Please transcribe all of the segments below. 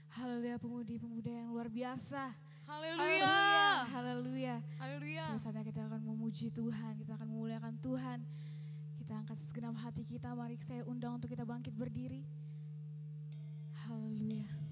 Haleluya, pemudi-pemuda yang luar biasa. Haleluya. Haleluya. Haleluya. Terus saatnya kita akan memuji Tuhan, kita akan memuliakan Tuhan. Kita angkat segenap hati kita, mari saya undang untuk kita bangkit berdiri. Haleluya. Haleluya.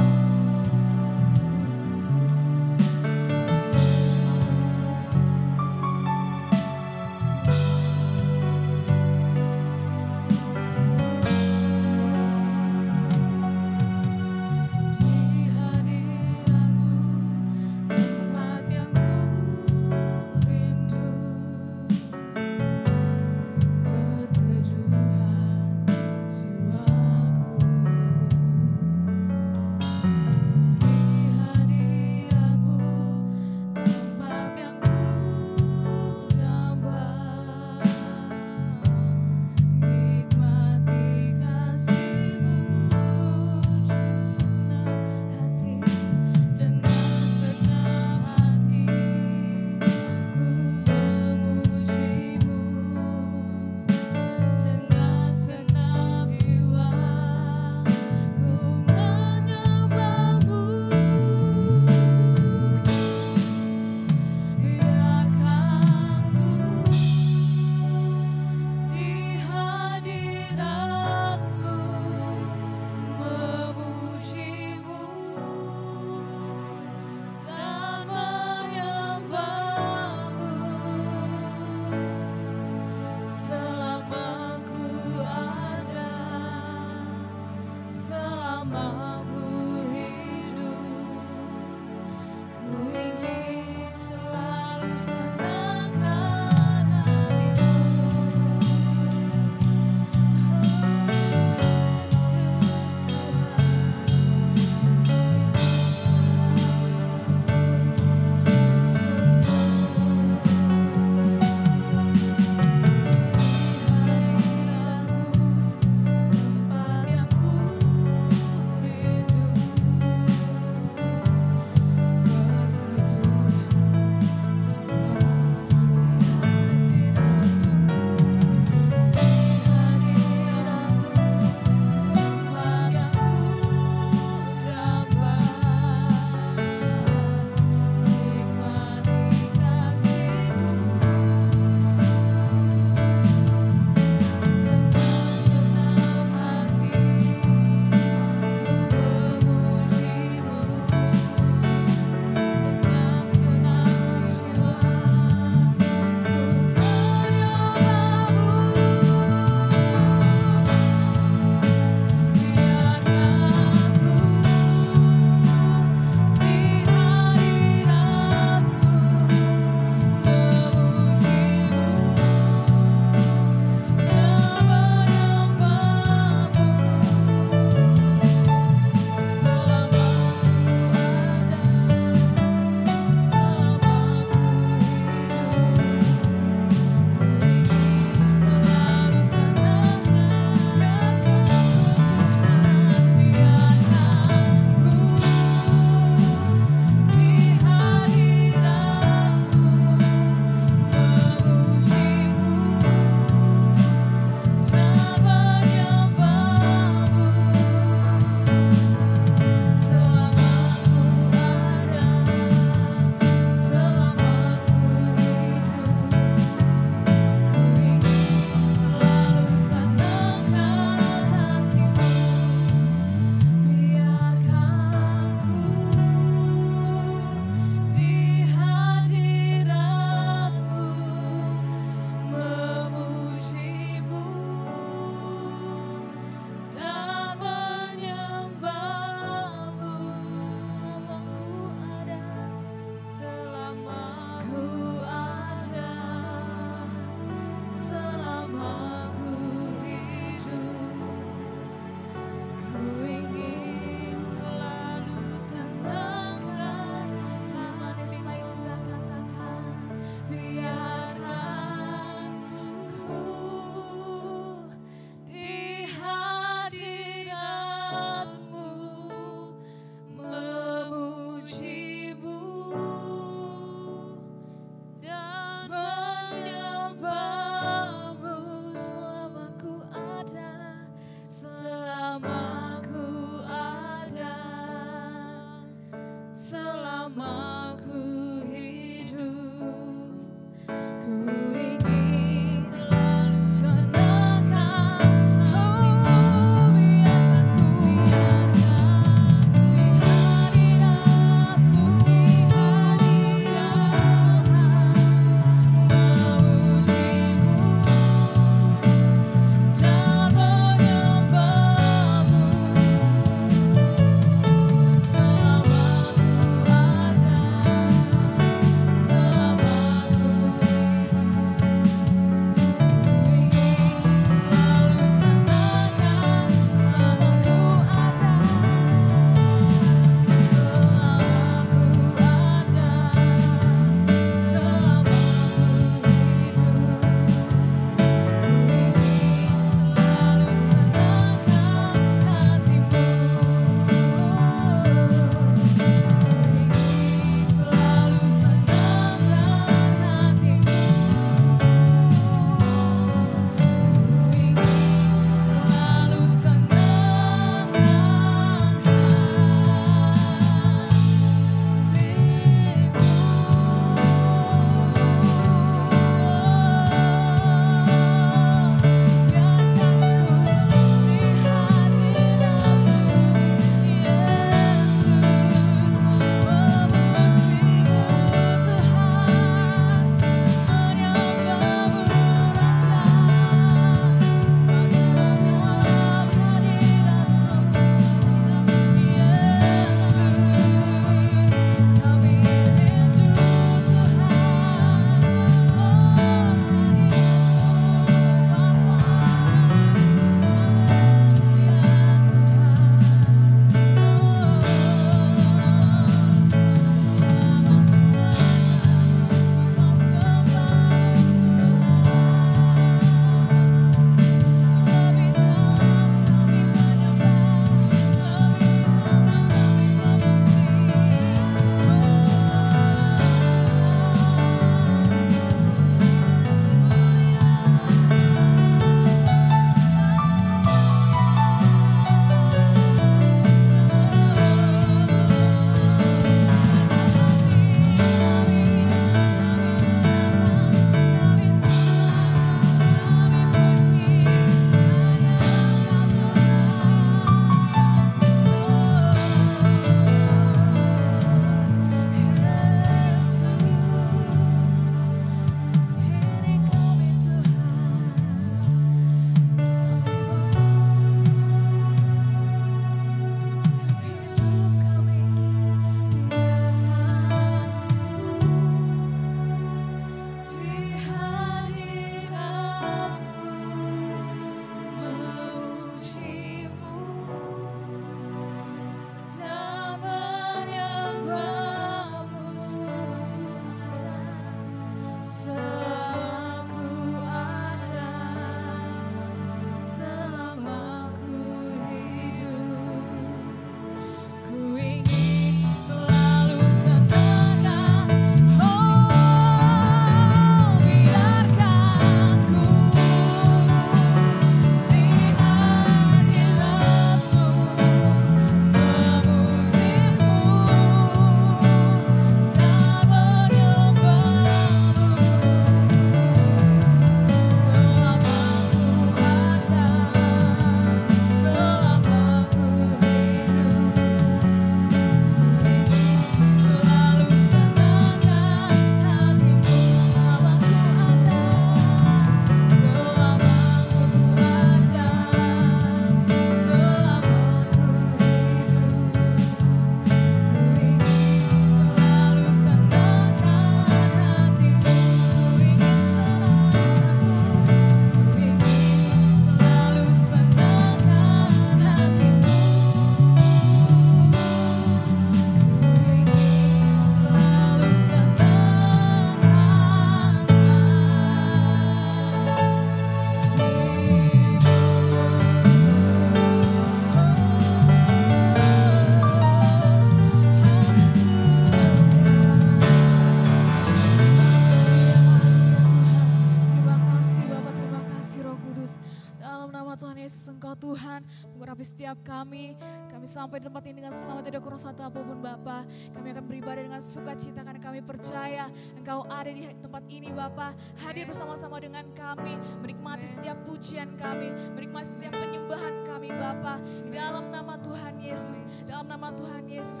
Dalam nama Tuhan Yesus, Engkau Tuhan mengurapi setiap kami. Kami sampai di tempat ini dengan selamat, tidak kurang satu apapun Bapa. Kami akan beribadah dengan sukacita karena kami percaya Engkau ada di tempat ini Bapa. Hadir bersama-sama dengan kami, menikmati setiap pujian kami, menikmati setiap penyembahan kami Bapa. Di dalam nama Tuhan Yesus, dalam nama Tuhan Yesus.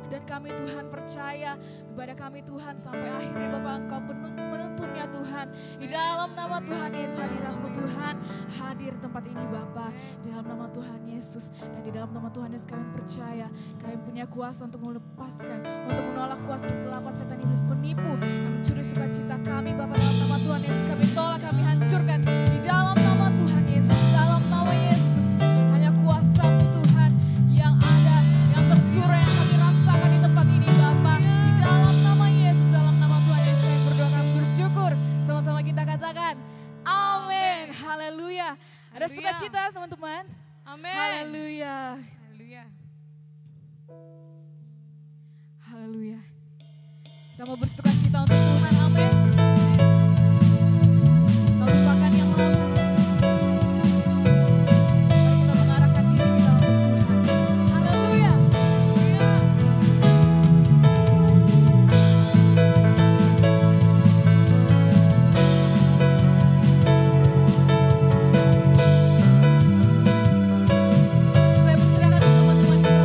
Dan kami Tuhan percaya ibadah kami Tuhan sampai akhirnya Bapa Engkau menuntunnya Tuhan. Di dalam nama Tuhan Yesus, hadirat-Mu Tuhan hadir tempat ini Bapa. Di dalam nama Tuhan Yesus, dan di dalam nama Tuhan Yesus kami percaya kami punya kuasa untuk melepaskan, untuk menolak kuasa kegelapan setan iblis penipu yang mencuri sukacita kami Bapa. Dalam nama Tuhan Yesus kami tolak, kami hancurkan. Di dalam nama Tuhan Yesus, dalam nama Yesus, hanya kuasa-Mu Tuhan yang ada, yang tercurah, yang kami rasakan di tempat ini Bapa. Di dalam nama Yesus, dalam nama Tuhan Yesus kami berdoa, kami bersyukur. Sama-sama kita katakan amin. Haleluya. Ada sukacita teman-teman. Amin. Haleluya. Haleluya. Haleluya. Kita mau bersukacita untuk Tuhan. Amin. Kita lupakan yang lalu. Mari kita mengarahkan diri kita untuk Tuhan. Haleluya. Saya persilakan teman-teman kita.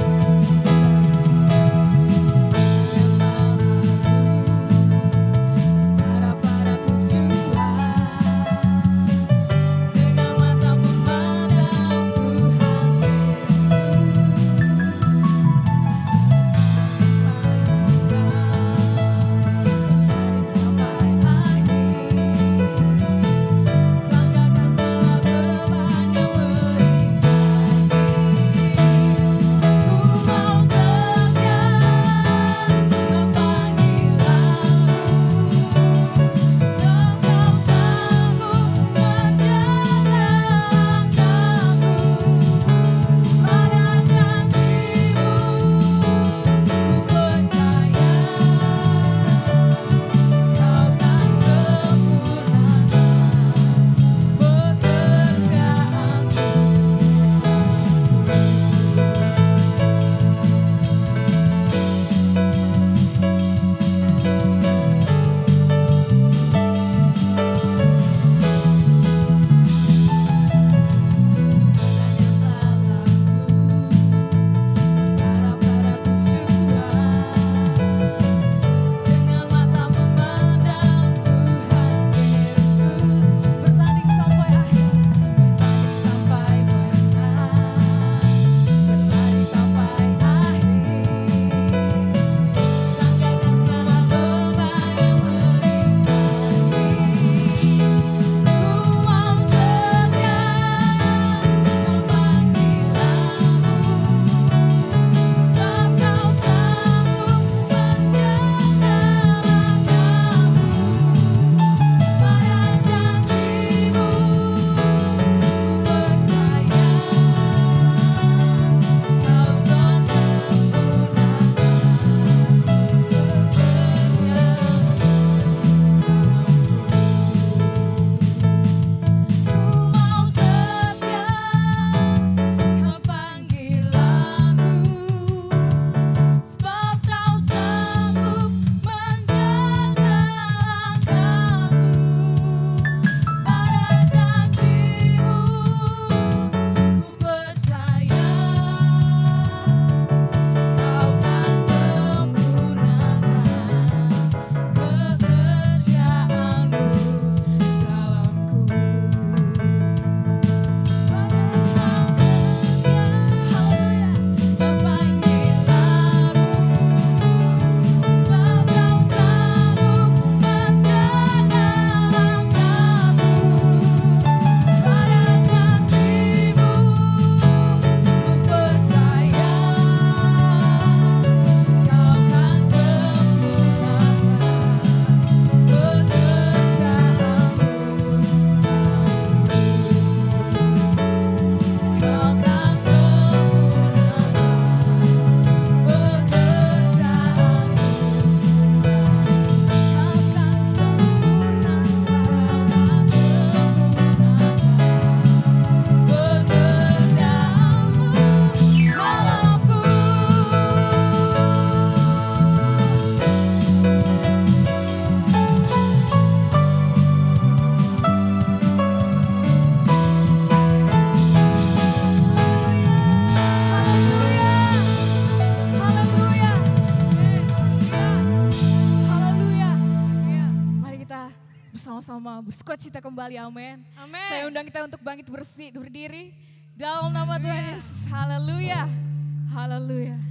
sama-sama bersukacita kembali, amin. Amin. Saya undang kita untuk bangkit berdiri dalam nama Tuhan Yesus. Haleluya, haleluya.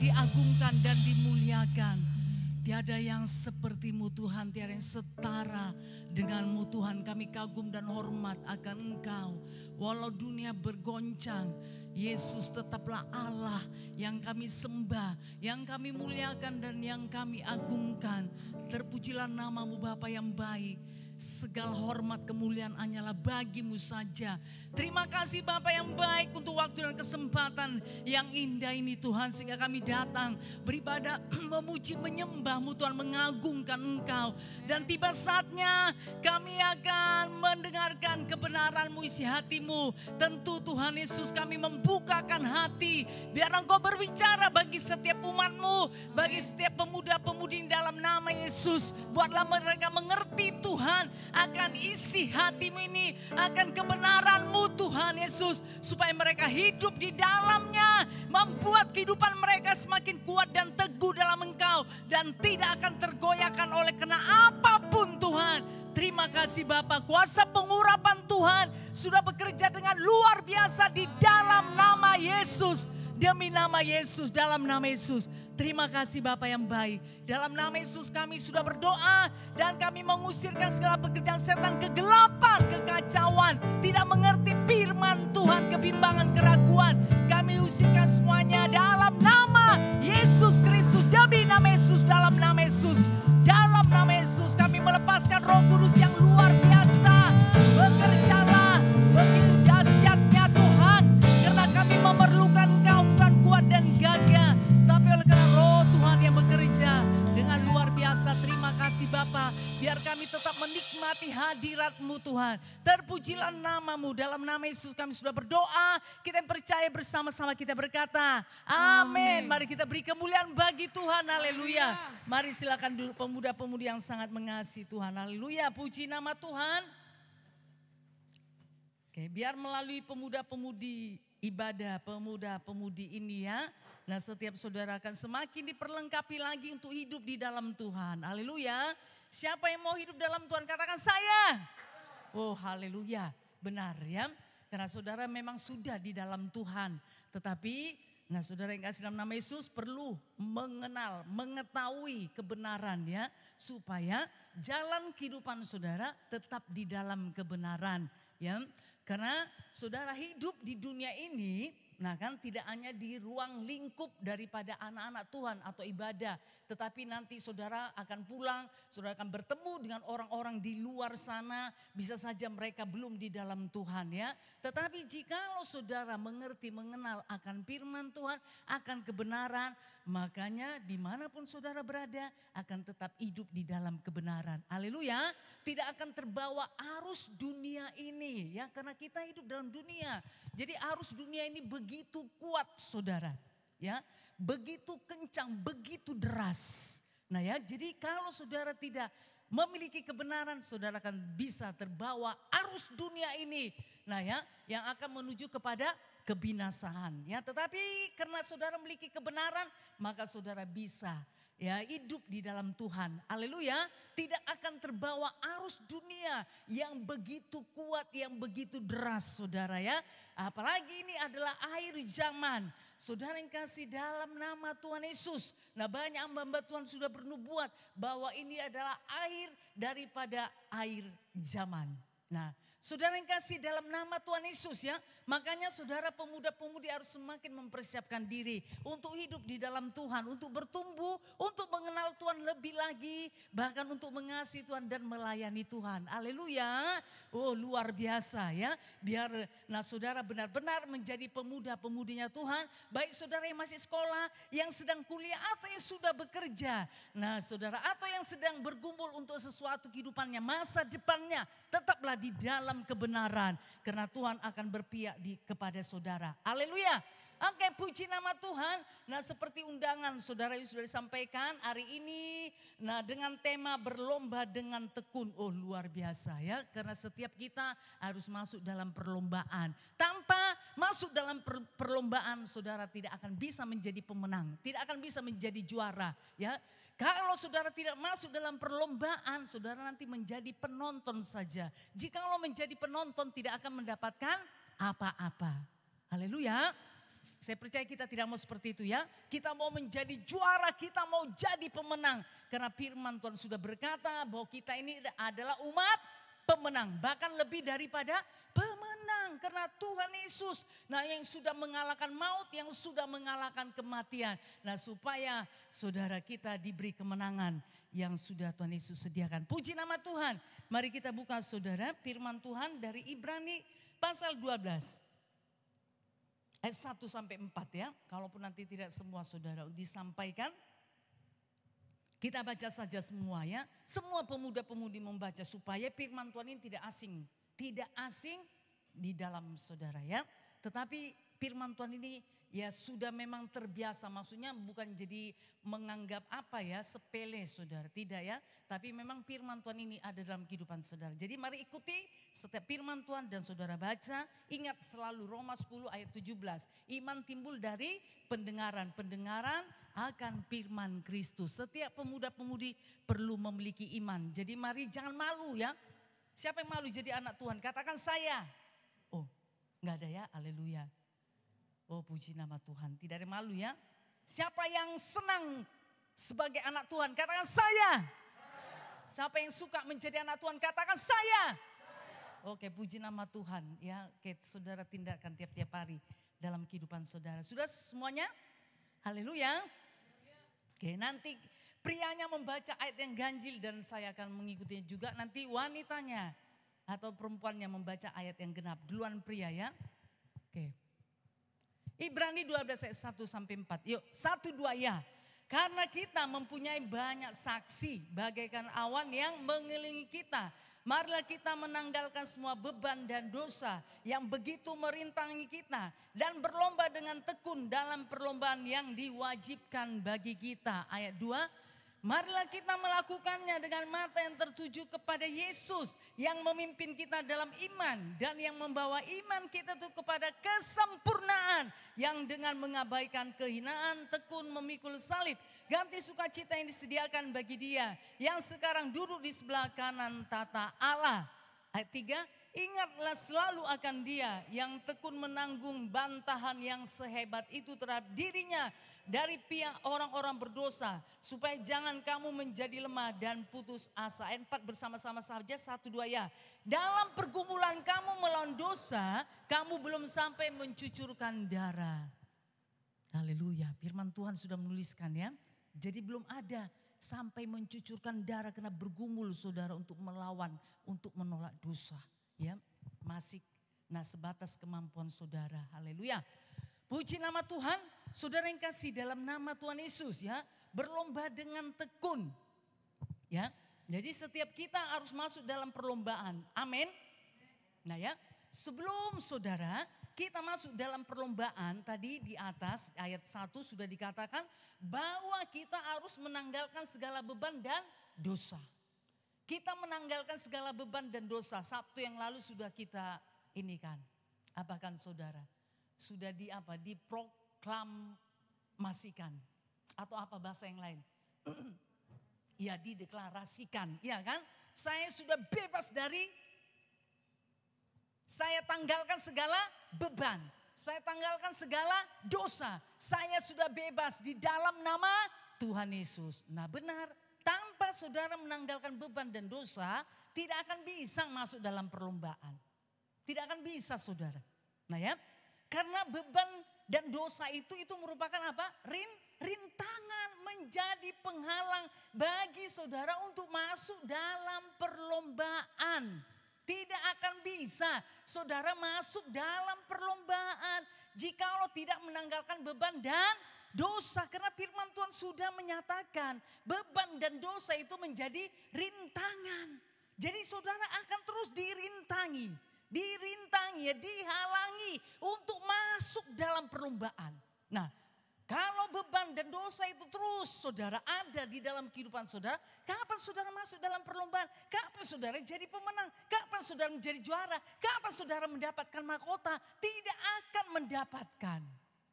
diagungkan dan dimuliakan. Tiada yang seperti-Mu Tuhan, tiada yang setara dengan-Mu Tuhan. Kami kagum dan hormat akan Engkau. Walau dunia bergoncang, Yesus tetaplah Allah yang kami sembah, yang kami muliakan dan yang kami agungkan. Terpujilah nama-Mu Bapa yang baik. Segala hormat kemuliaan hanyalah bagi-Mu saja. Terima kasih Bapa yang baik untuk waktu dan kesempatan yang indah ini Tuhan. Sehingga kami datang beribadah, memuji, menyembah-Mu Tuhan, mengagungkan Engkau. Dan tiba saatnya kami akan mendengarkan kebenaran-Mu, isi hati-Mu. Tentu Tuhan Yesus kami membukakan hati. Biar Engkau berbicara bagi setiap umat-Mu, bagi setiap pemuda-pemudi dalam nama Yesus. Buatlah mereka mengerti Tuhan akan isi hati-Mu ini, akan kebenaran-Mu Tuhan Yesus, supaya mereka hidup di dalamnya, membuat kehidupan mereka semakin kuat dan teguh dalam Engkau, dan tidak akan tergoyahkan oleh kena apapun Tuhan. Terima kasih Bapa, kuasa pengurapan Tuhan sudah bekerja dengan luar biasa di dalam nama Yesus. Demi nama Yesus, dalam nama Yesus. Terima kasih Bapa yang baik. Dalam nama Yesus kami sudah berdoa dan kami mengusirkan segala pekerjaan setan, kegelapan, kekacauan, tidak mengerti firman Tuhan, kebimbangan, keraguan. Kami usirkan semuanya dalam nama Yesus Kristus. Demi nama Yesus, dalam nama Yesus. Dalam nama Yesus kami melepaskan Roh Kudus yang luar biasa. Bekerjalah begitu dahsyatnya Tuhan, karena kami memerlukan Engkau bukan kuat dan gagah, tapi oleh karena Roh Tuhan yang bekerja dengan luar biasa. Terima kasih Bapa, biar kami tetap menikmati hadirat-Mu Tuhan. Terpujilah nama-Mu, dalam nama Yesus kami sudah berdoa. Kita percaya bersama-sama, kita berkata amin. Mari kita beri kemuliaan bagi Tuhan, haleluya. Mari silakan dulu pemuda-pemudi yang sangat mengasihi Tuhan, haleluya. Puji nama Tuhan. Oke, biar melalui pemuda-pemudi ibadah, pemuda-pemudi ini ya. Nah, setiap saudara akan semakin diperlengkapi lagi untuk hidup di dalam Tuhan. Haleluya. Siapa yang mau hidup dalam Tuhan? Katakan saya. Oh, haleluya. Benar ya. Karena saudara memang sudah di dalam Tuhan. Tetapi, nah saudara yang kasih dalam nama Yesus perlu mengenal, mengetahui kebenaran ya. Supaya jalan kehidupan saudara tetap di dalam kebenaran ya. Karena saudara hidup di dunia ini, nah kan tidak hanya di ruang lingkup daripada anak-anak Tuhan atau ibadah. Tetapi nanti saudara akan pulang, saudara akan bertemu dengan orang-orang di luar sana. Bisa saja mereka belum di dalam Tuhan ya. Tetapi jikalau saudara mengerti, mengenal akan firman Tuhan, akan kebenaran. Makanya dimanapun saudara berada akan tetap hidup di dalam kebenaran. Haleluya. Tidak akan terbawa arus dunia ini ya. Karena kita hidup dalam dunia. Jadi arus dunia ini begitu kuat saudara. Ya, begitu kencang, begitu deras. Nah ya, jadi kalau saudara tidak memiliki kebenaran, saudara akan bisa terbawa arus dunia ini. Nah ya, yang akan menuju kepada kebinasaan. Ya, tetapi karena saudara memiliki kebenaran, maka saudara bisa ya hidup di dalam Tuhan. Haleluya. Tidak akan terbawa arus dunia yang begitu kuat, yang begitu deras saudara ya. Apalagi ini adalah akhir zaman. Saudara yang kasih dalam nama Tuhan Yesus. Nah banyak hamba-hamba Tuhan sudah bernubuat bahwa ini adalah akhir daripada akhir zaman. Nah saudara yang kasih dalam nama Tuhan Yesus ya. Makanya saudara pemuda-pemudi harus semakin mempersiapkan diri untuk hidup di dalam Tuhan. Untuk bertumbuh, untuk mengenal Tuhan lebih lagi. Bahkan untuk mengasihi Tuhan dan melayani Tuhan. Haleluya. Oh luar biasa ya. Biar nah saudara benar-benar menjadi pemuda-pemudinya Tuhan. Baik saudara yang masih sekolah, yang sedang kuliah atau yang sudah bekerja. Nah saudara atau yang sedang bergumul untuk sesuatu kehidupannya, masa depannya. Tetaplah di dalam kebenaran. Karena Tuhan akan berpihak kepada saudara. Haleluya. Oke, puji nama Tuhan. Nah seperti undangan saudara yang sudah disampaikan hari ini. Nah dengan tema berlomba dengan tekun. Oh luar biasa ya. Karena setiap kita harus masuk dalam perlombaan. Tanpa masuk dalam perlombaan saudara tidak akan bisa menjadi pemenang. Tidak akan bisa menjadi juara ya. Kalau saudara tidak masuk dalam perlombaan, saudara nanti menjadi penonton saja. Jikalau menjadi penonton tidak akan mendapatkan apa-apa. Haleluya. Saya percaya kita tidak mau seperti itu ya. Kita mau menjadi juara, kita mau jadi pemenang. Karena firman Tuhan sudah berkata bahwa kita ini adalah umat pemenang. Bahkan lebih daripada pemenang. Karena Tuhan Yesus, nah yang sudah mengalahkan maut, yang sudah mengalahkan kematian. Nah supaya saudara kita diberi kemenangan yang sudah Tuhan Yesus sediakan. Puji nama Tuhan. Mari kita buka saudara firman Tuhan dari Ibrani pasal 12. Ayat 1 sampai 4 ya. Kalaupun nanti tidak semua saudara disampaikan. Kita baca saja semua ya. Semua pemuda-pemudi membaca supaya firman Tuhan ini tidak asing. Tidak asing di dalam saudara ya. Tetapi firman Tuhan ini ya sudah memang terbiasa. Maksudnya bukan jadi menganggap apa ya sepele saudara. Tidak ya. Tapi memang firman Tuhan ini ada dalam kehidupan saudara. Jadi mari ikuti setiap firman Tuhan dan saudara baca. Ingat selalu Roma 10 ayat 17. Iman timbul dari pendengaran. Pendengaran akan firman Kristus. Setiap pemuda-pemudi perlu memiliki iman. Jadi mari jangan malu ya. Siapa yang malu jadi anak Tuhan? Katakan saya. Oh enggak ada ya, haleluya. Oh puji nama Tuhan, tidak ada malu ya. Siapa yang senang sebagai anak Tuhan? Katakan saya. Siapa yang suka menjadi anak Tuhan? Katakan saya. Oke puji nama Tuhan ya. Oke saudara tindakan tiap-tiap hari dalam kehidupan saudara. Sudah semuanya? Haleluya. Oke nanti prianya membaca ayat yang ganjil dan saya akan mengikutinya juga. Nanti wanitanya atau perempuannya membaca ayat yang genap. Duluan pria ya. Oke. Ibrani 12 ayat 1 sampai 4. Yuk 1, 2 ya. Karena kita mempunyai banyak saksi bagaikan awan yang mengelilingi kita. Marilah kita menanggalkan semua beban dan dosa yang begitu merintangi kita. Dan berlomba dengan tekun dalam perlombaan yang diwajibkan bagi kita. Ayat 2. Marilah kita melakukannya dengan mata yang tertuju kepada Yesus yang memimpin kita dalam iman dan yang membawa iman kita itu kepada kesempurnaan yang dengan mengabaikan kehinaan tekun memikul salib ganti sukacita yang disediakan bagi Dia yang sekarang duduk di sebelah kanan tata Allah. Ayat 3. Ingatlah selalu akan Dia yang tekun menanggung bantahan yang sehebat itu terhadap dirinya dari pihak orang-orang berdosa. Supaya jangan kamu menjadi lemah dan putus asa. Ayat 4 bersama-sama saja 1, 2 ya. Dalam pergumulan kamu melawan dosa, kamu belum sampai mencucurkan darah. Haleluya, firman Tuhan sudah menuliskan ya. Jadi belum ada sampai mencucurkan darah karena bergumul saudara untuk melawan, untuk menolak dosa. Ya, masih sebatas kemampuan saudara. Haleluya. Puji nama Tuhan, saudara yang kasih dalam nama Tuhan Yesus ya, berlomba dengan tekun. Ya. Jadi setiap kita harus masuk dalam perlombaan. Amin. Nah ya, sebelum saudara kita masuk dalam perlombaan tadi di atas ayat 1 sudah dikatakan bahwa kita harus menanggalkan segala beban dan dosa. Kita menanggalkan segala beban dan dosa. Sabtu yang lalu sudah kita inikan. Apakan saudara? Sudah diproklamasikan. Atau apa bahasa yang lain? Ya dideklarasikan. Ya kan? Saya sudah bebas dari, saya tanggalkan segala beban. Saya tanggalkan segala dosa. Saya sudah bebas di dalam nama Tuhan Yesus. Nah benar. Tanpa saudara menanggalkan beban dan dosa, tidak akan bisa masuk dalam perlombaan. Tidak akan bisa saudara. Nah ya, karena beban dan dosa itu merupakan apa? Rintangan menjadi penghalang bagi saudara untuk masuk dalam perlombaan. Tidak akan bisa saudara masuk dalam perlombaan jikalau tidak menanggalkan beban dan dosa. Karena firman Tuhan sudah menyatakan beban dan dosa itu menjadi rintangan. Jadi saudara akan terus dirintangi, dihalangi untuk masuk dalam perlombaan. Nah, kalau beban dan dosa itu terus saudara ada di dalam kehidupan saudara, kapan saudara masuk dalam perlombaan? Kapan saudara jadi pemenang? Kapan saudara menjadi juara? Kapan saudara mendapatkan mahkota? Tidak akan mendapatkan.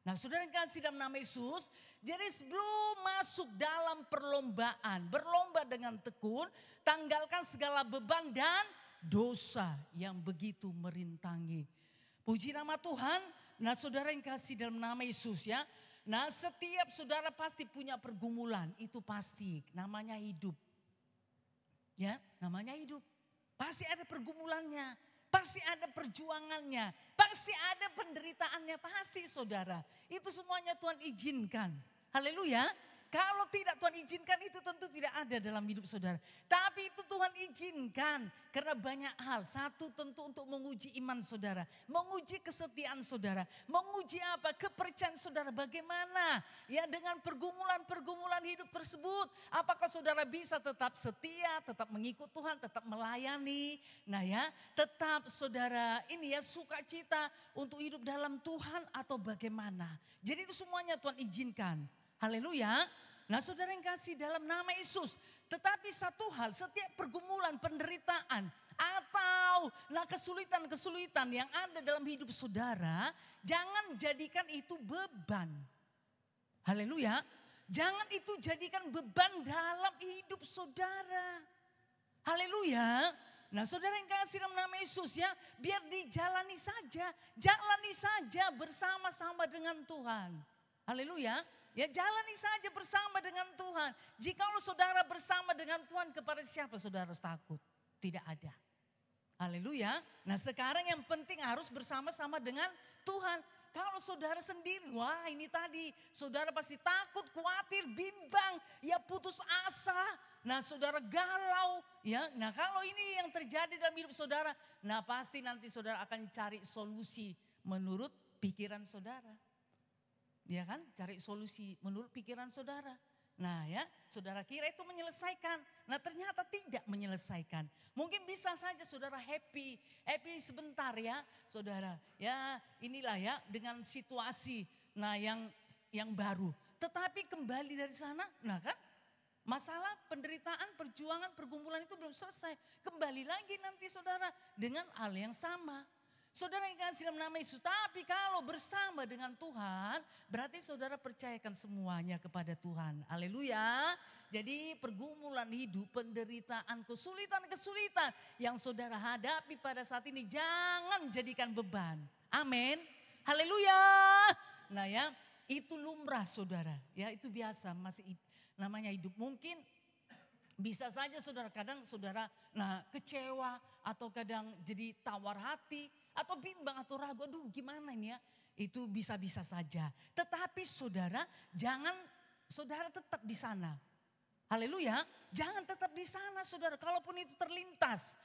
Nah saudara yang kasih dalam nama Yesus, jadi sebelum masuk dalam perlombaan, berlomba dengan tekun, tanggalkan segala beban dan dosa yang begitu merintangi. Puji nama Tuhan, Nah saudara yang kasih dalam nama Yesus ya. Nah setiap saudara pasti punya pergumulan, itu pasti namanya hidup. Ya namanya hidup. Pasti ada pergumulannya, pasti ada perjuangannya, pasti ada penderitaannya, pasti saudara. Itu semuanya Tuhan izinkan. Haleluya. Kalau tidak Tuhan izinkan itu tentu tidak ada dalam hidup saudara. Tapi itu Tuhan izinkan karena banyak hal. Satu tentu untuk menguji iman saudara. Menguji kesetiaan saudara. Menguji apa? Kepercayaan saudara bagaimana. Ya dengan pergumulan-pergumulan hidup tersebut. Apakah saudara bisa tetap setia, tetap mengikut Tuhan, tetap melayani. Nah ya tetap saudara ini ya sukacita untuk hidup dalam Tuhan atau bagaimana. Jadi itu semuanya Tuhan izinkan. Haleluya. Nah saudara yang kasih dalam nama Yesus. Tetapi satu hal, setiap pergumulan, penderitaan atau kesulitan-kesulitan yang ada dalam hidup saudara. Jangan jadikan itu beban. Haleluya. Jangan itu jadikan beban dalam hidup saudara. Haleluya. Nah saudara yang kasih dalam nama Yesus ya. Biar dijalani saja. Jalani saja bersama-sama dengan Tuhan. Haleluya. Ya jalani saja bersama dengan Tuhan. Jikalau saudara bersama dengan Tuhan, kepada siapa saudara harus takut? Tidak ada. Haleluya. Nah sekarang yang penting harus bersama-sama dengan Tuhan. Kalau saudara sendiri, wah ini tadi. Saudara pasti takut, khawatir, bimbang, ya putus asa. Nah saudara galau. Ya, nah kalau ini yang terjadi dalam hidup saudara. Nah pasti nanti saudara akan cari solusi menurut pikiran saudara. Ya kan, cari solusi menurut pikiran saudara. Nah ya, saudara kira itu menyelesaikan. Nah ternyata tidak menyelesaikan. Mungkin bisa saja saudara happy sebentar ya saudara. Ya inilah ya dengan situasi nah yang baru. Tetapi kembali dari sana, nah kan masalah penderitaan, perjuangan, pergumulan itu belum selesai. Kembali lagi nanti saudara dengan hal yang sama. Saudara yang kasih dalam nama Yesus, tapi kalau bersama dengan Tuhan, berarti saudara percayakan semuanya kepada Tuhan. Haleluya. Jadi pergumulan hidup, penderitaan, kesulitan-kesulitan yang saudara hadapi pada saat ini jangan jadikan beban. Amin. Haleluya. Nah ya, itu lumrah saudara. Ya itu biasa, masih namanya hidup. Mungkin bisa saja saudara, kadang saudara kecewa atau kadang jadi tawar hati. Atau bimbang atau ragu, aduh gimana ini ya. Itu bisa-bisa saja. Tetapi saudara, jangan saudara tetap di sana. Haleluya, jangan tetap di sana saudara. Kalaupun itu terlintas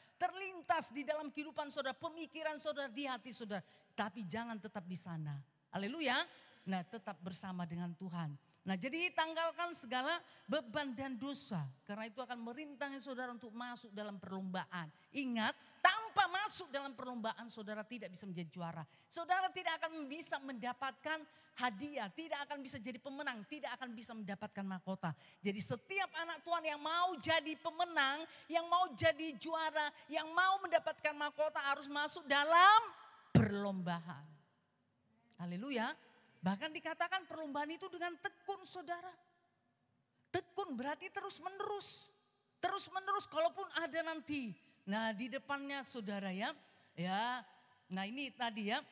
di dalam kehidupan saudara, pemikiran saudara, di hati saudara. Tapi jangan tetap di sana. Haleluya, nah tetap bersama dengan Tuhan. Nah jadi tanggalkan segala beban dan dosa. Karena itu akan merintangi saudara untuk masuk dalam perlombaan. Ingat, tanpa masuk dalam perlombaan saudara tidak bisa menjadi juara. Saudara tidak akan bisa mendapatkan hadiah. Tidak akan bisa jadi pemenang. Tidak akan bisa mendapatkan mahkota. Jadi setiap anak Tuhan yang mau jadi pemenang, yang mau jadi juara, yang mau mendapatkan mahkota harus masuk dalam perlombaan. Haleluya. Bahkan dikatakan perlombaan itu dengan tekun saudara. Tekun berarti terus menerus. Terus menerus kalaupun ada nanti. Nah di depannya saudara ya. Nah ini tadi ya.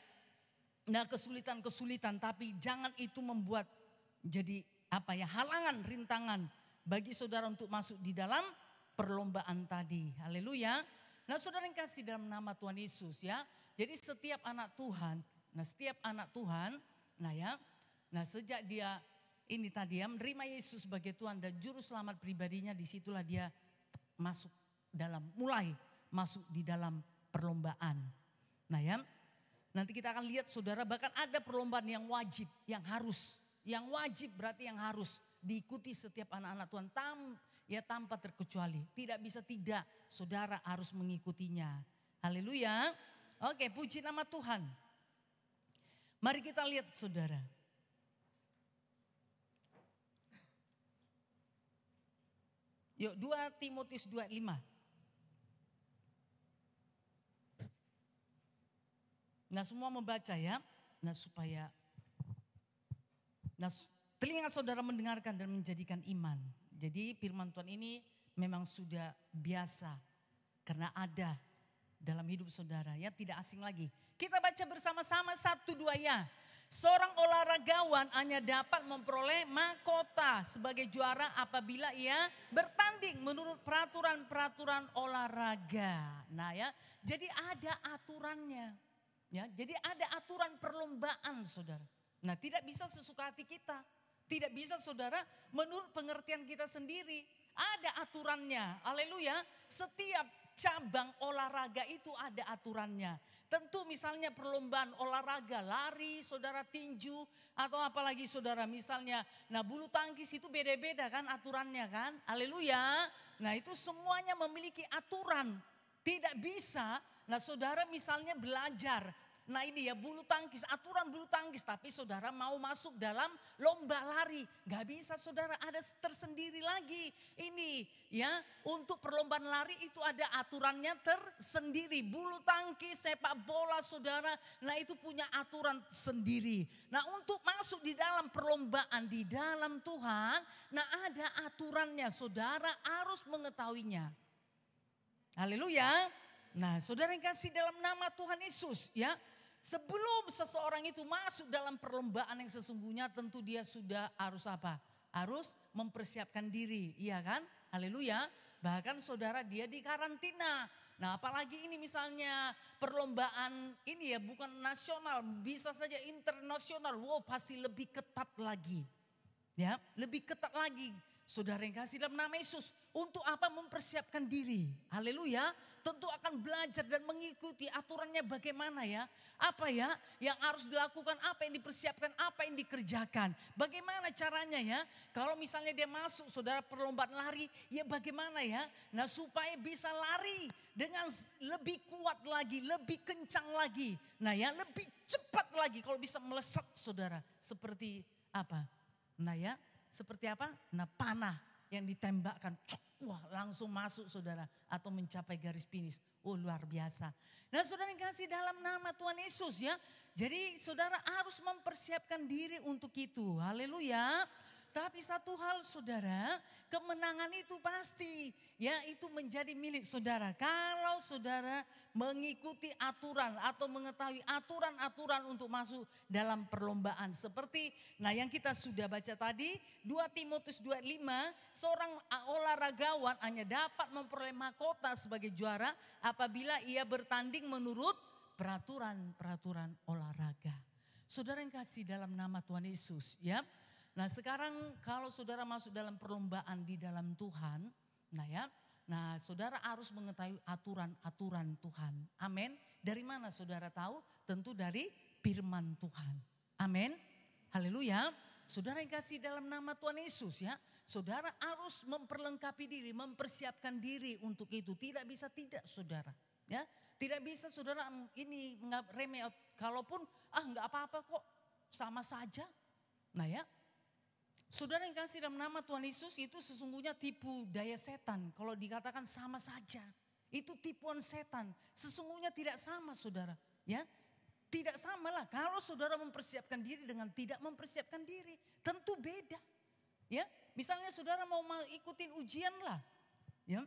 Nah kesulitan-kesulitan tapi jangan itu membuat jadi halangan, rintangan bagi saudara untuk masuk di dalam perlombaan tadi. Haleluya. Nah saudara yang kasih dalam nama Tuhan Yesus ya. Jadi setiap anak Tuhan. Nah sejak dia ini tadi ya menerima Yesus sebagai Tuhan dan Juru Selamat pribadinya, disitulah dia mulai masuk di dalam perlombaan. Nah ya, nanti kita akan lihat saudara bahkan ada perlombaan yang wajib, yang harus. Yang wajib berarti yang harus diikuti setiap anak-anak Tuhan tanpa terkecuali. Tidak bisa tidak, saudara harus mengikutinya. Haleluya. Oke, puji nama Tuhan. Mari kita lihat saudara. Yuk 2 Timotius 2:5. Nah semua membaca ya. Nah supaya telinga saudara mendengarkan dan menjadikan iman. Jadi firman Tuhan ini memang sudah biasa. Karena ada dalam hidup saudara ya, tidak asing lagi. Kita baca bersama-sama 1-2 ya. Seorang olahragawan hanya dapat memperoleh mahkota sebagai juara apabila ia bertanding menurut peraturan-peraturan olahraga. Nah ya, jadi ada aturannya. Ya, jadi ada aturan perlombaan saudara. Nah tidak bisa sesuka hati kita. Tidak bisa saudara menurut pengertian kita sendiri. Ada aturannya, haleluya. Setiap cabang olahraga itu ada aturannya. Tentu misalnya perlombaan olahraga, lari, saudara tinju, atau apalagi saudara misalnya, nah bulu tangkis itu beda-beda kan aturannya kan, haleluya. Nah itu semuanya memiliki aturan, tidak bisa, nah saudara misalnya belajar, nah ini ya bulu tangkis, aturan bulu tangkis, tapi saudara mau masuk dalam lomba lari, gak bisa saudara, ada tersendiri lagi. Ini ya untuk perlombaan lari itu ada aturannya tersendiri. Bulu tangkis, sepak bola saudara, nah itu punya aturan sendiri. Nah untuk masuk di dalam perlombaan di dalam Tuhan, nah ada aturannya, saudara harus mengetahuinya. Haleluya. Nah saudara yang kasih dalam nama Tuhan Yesus ya. Sebelum seseorang itu masuk dalam perlombaan yang sesungguhnya tentu dia sudah harus apa? Harus mempersiapkan diri, iya kan? Haleluya. Bahkan saudara dia di karantina. Nah apalagi ini misalnya perlombaan ini ya bukan nasional, bisa saja internasional. Wow pasti lebih ketat lagi. Ya, lebih ketat lagi. Saudara yang kasih dalam nama Yesus, untuk apa mempersiapkan diri? Haleluya, tentu akan belajar dan mengikuti aturannya bagaimana ya. Apa ya yang harus dilakukan, apa yang dipersiapkan, apa yang dikerjakan. Bagaimana caranya ya, kalau misalnya dia masuk saudara perlombaan lari, ya bagaimana ya. Nah supaya bisa lari dengan lebih kuat lagi, lebih kencang lagi. Nah ya lebih cepat lagi kalau bisa melesat saudara. Seperti apa? Nah ya. Seperti apa? Nah panah yang ditembakkan, wah langsung masuk saudara. Atau mencapai garis finish, oh luar biasa. Nah saudara yang kasih dalam nama Tuhan Yesus ya. Jadi saudara harus mempersiapkan diri untuk itu, haleluya. Tapi satu hal saudara, kemenangan itu pasti ya itu menjadi milik saudara. Kalau saudara mengikuti aturan atau mengetahui aturan-aturan untuk masuk dalam perlombaan. Seperti nah yang kita sudah baca tadi 2 Timotius 2:5, seorang olahragawan hanya dapat memperoleh mahkota sebagai juara apabila ia bertanding menurut peraturan-peraturan olahraga. Saudara yang kasih dalam nama Tuhan Yesus ya. Nah sekarang kalau saudara masuk dalam perlombaan di dalam Tuhan, nah ya, nah saudara harus mengetahui aturan-aturan Tuhan. Amin. Dari mana saudara tahu? Tentu dari firman Tuhan. Amin. Haleluya. Saudara yang kasih dalam nama Tuhan Yesus ya, saudara harus memperlengkapi diri, mempersiapkan diri untuk itu. Tidak bisa tidak saudara. Ya, tidak bisa saudara ini remeh. Kalaupun nggak apa-apa kok, sama saja. Nah ya. Saudara yang kasih dalam nama Tuhan Yesus itu sesungguhnya tipu daya setan. Kalau dikatakan sama saja, itu tipuan setan. Sesungguhnya tidak sama saudara. Ya, tidak sama lah. Kalau saudara mempersiapkan diri dengan tidak mempersiapkan diri, tentu beda. Ya, misalnya saudara mau ikutin ujian lah. Ya,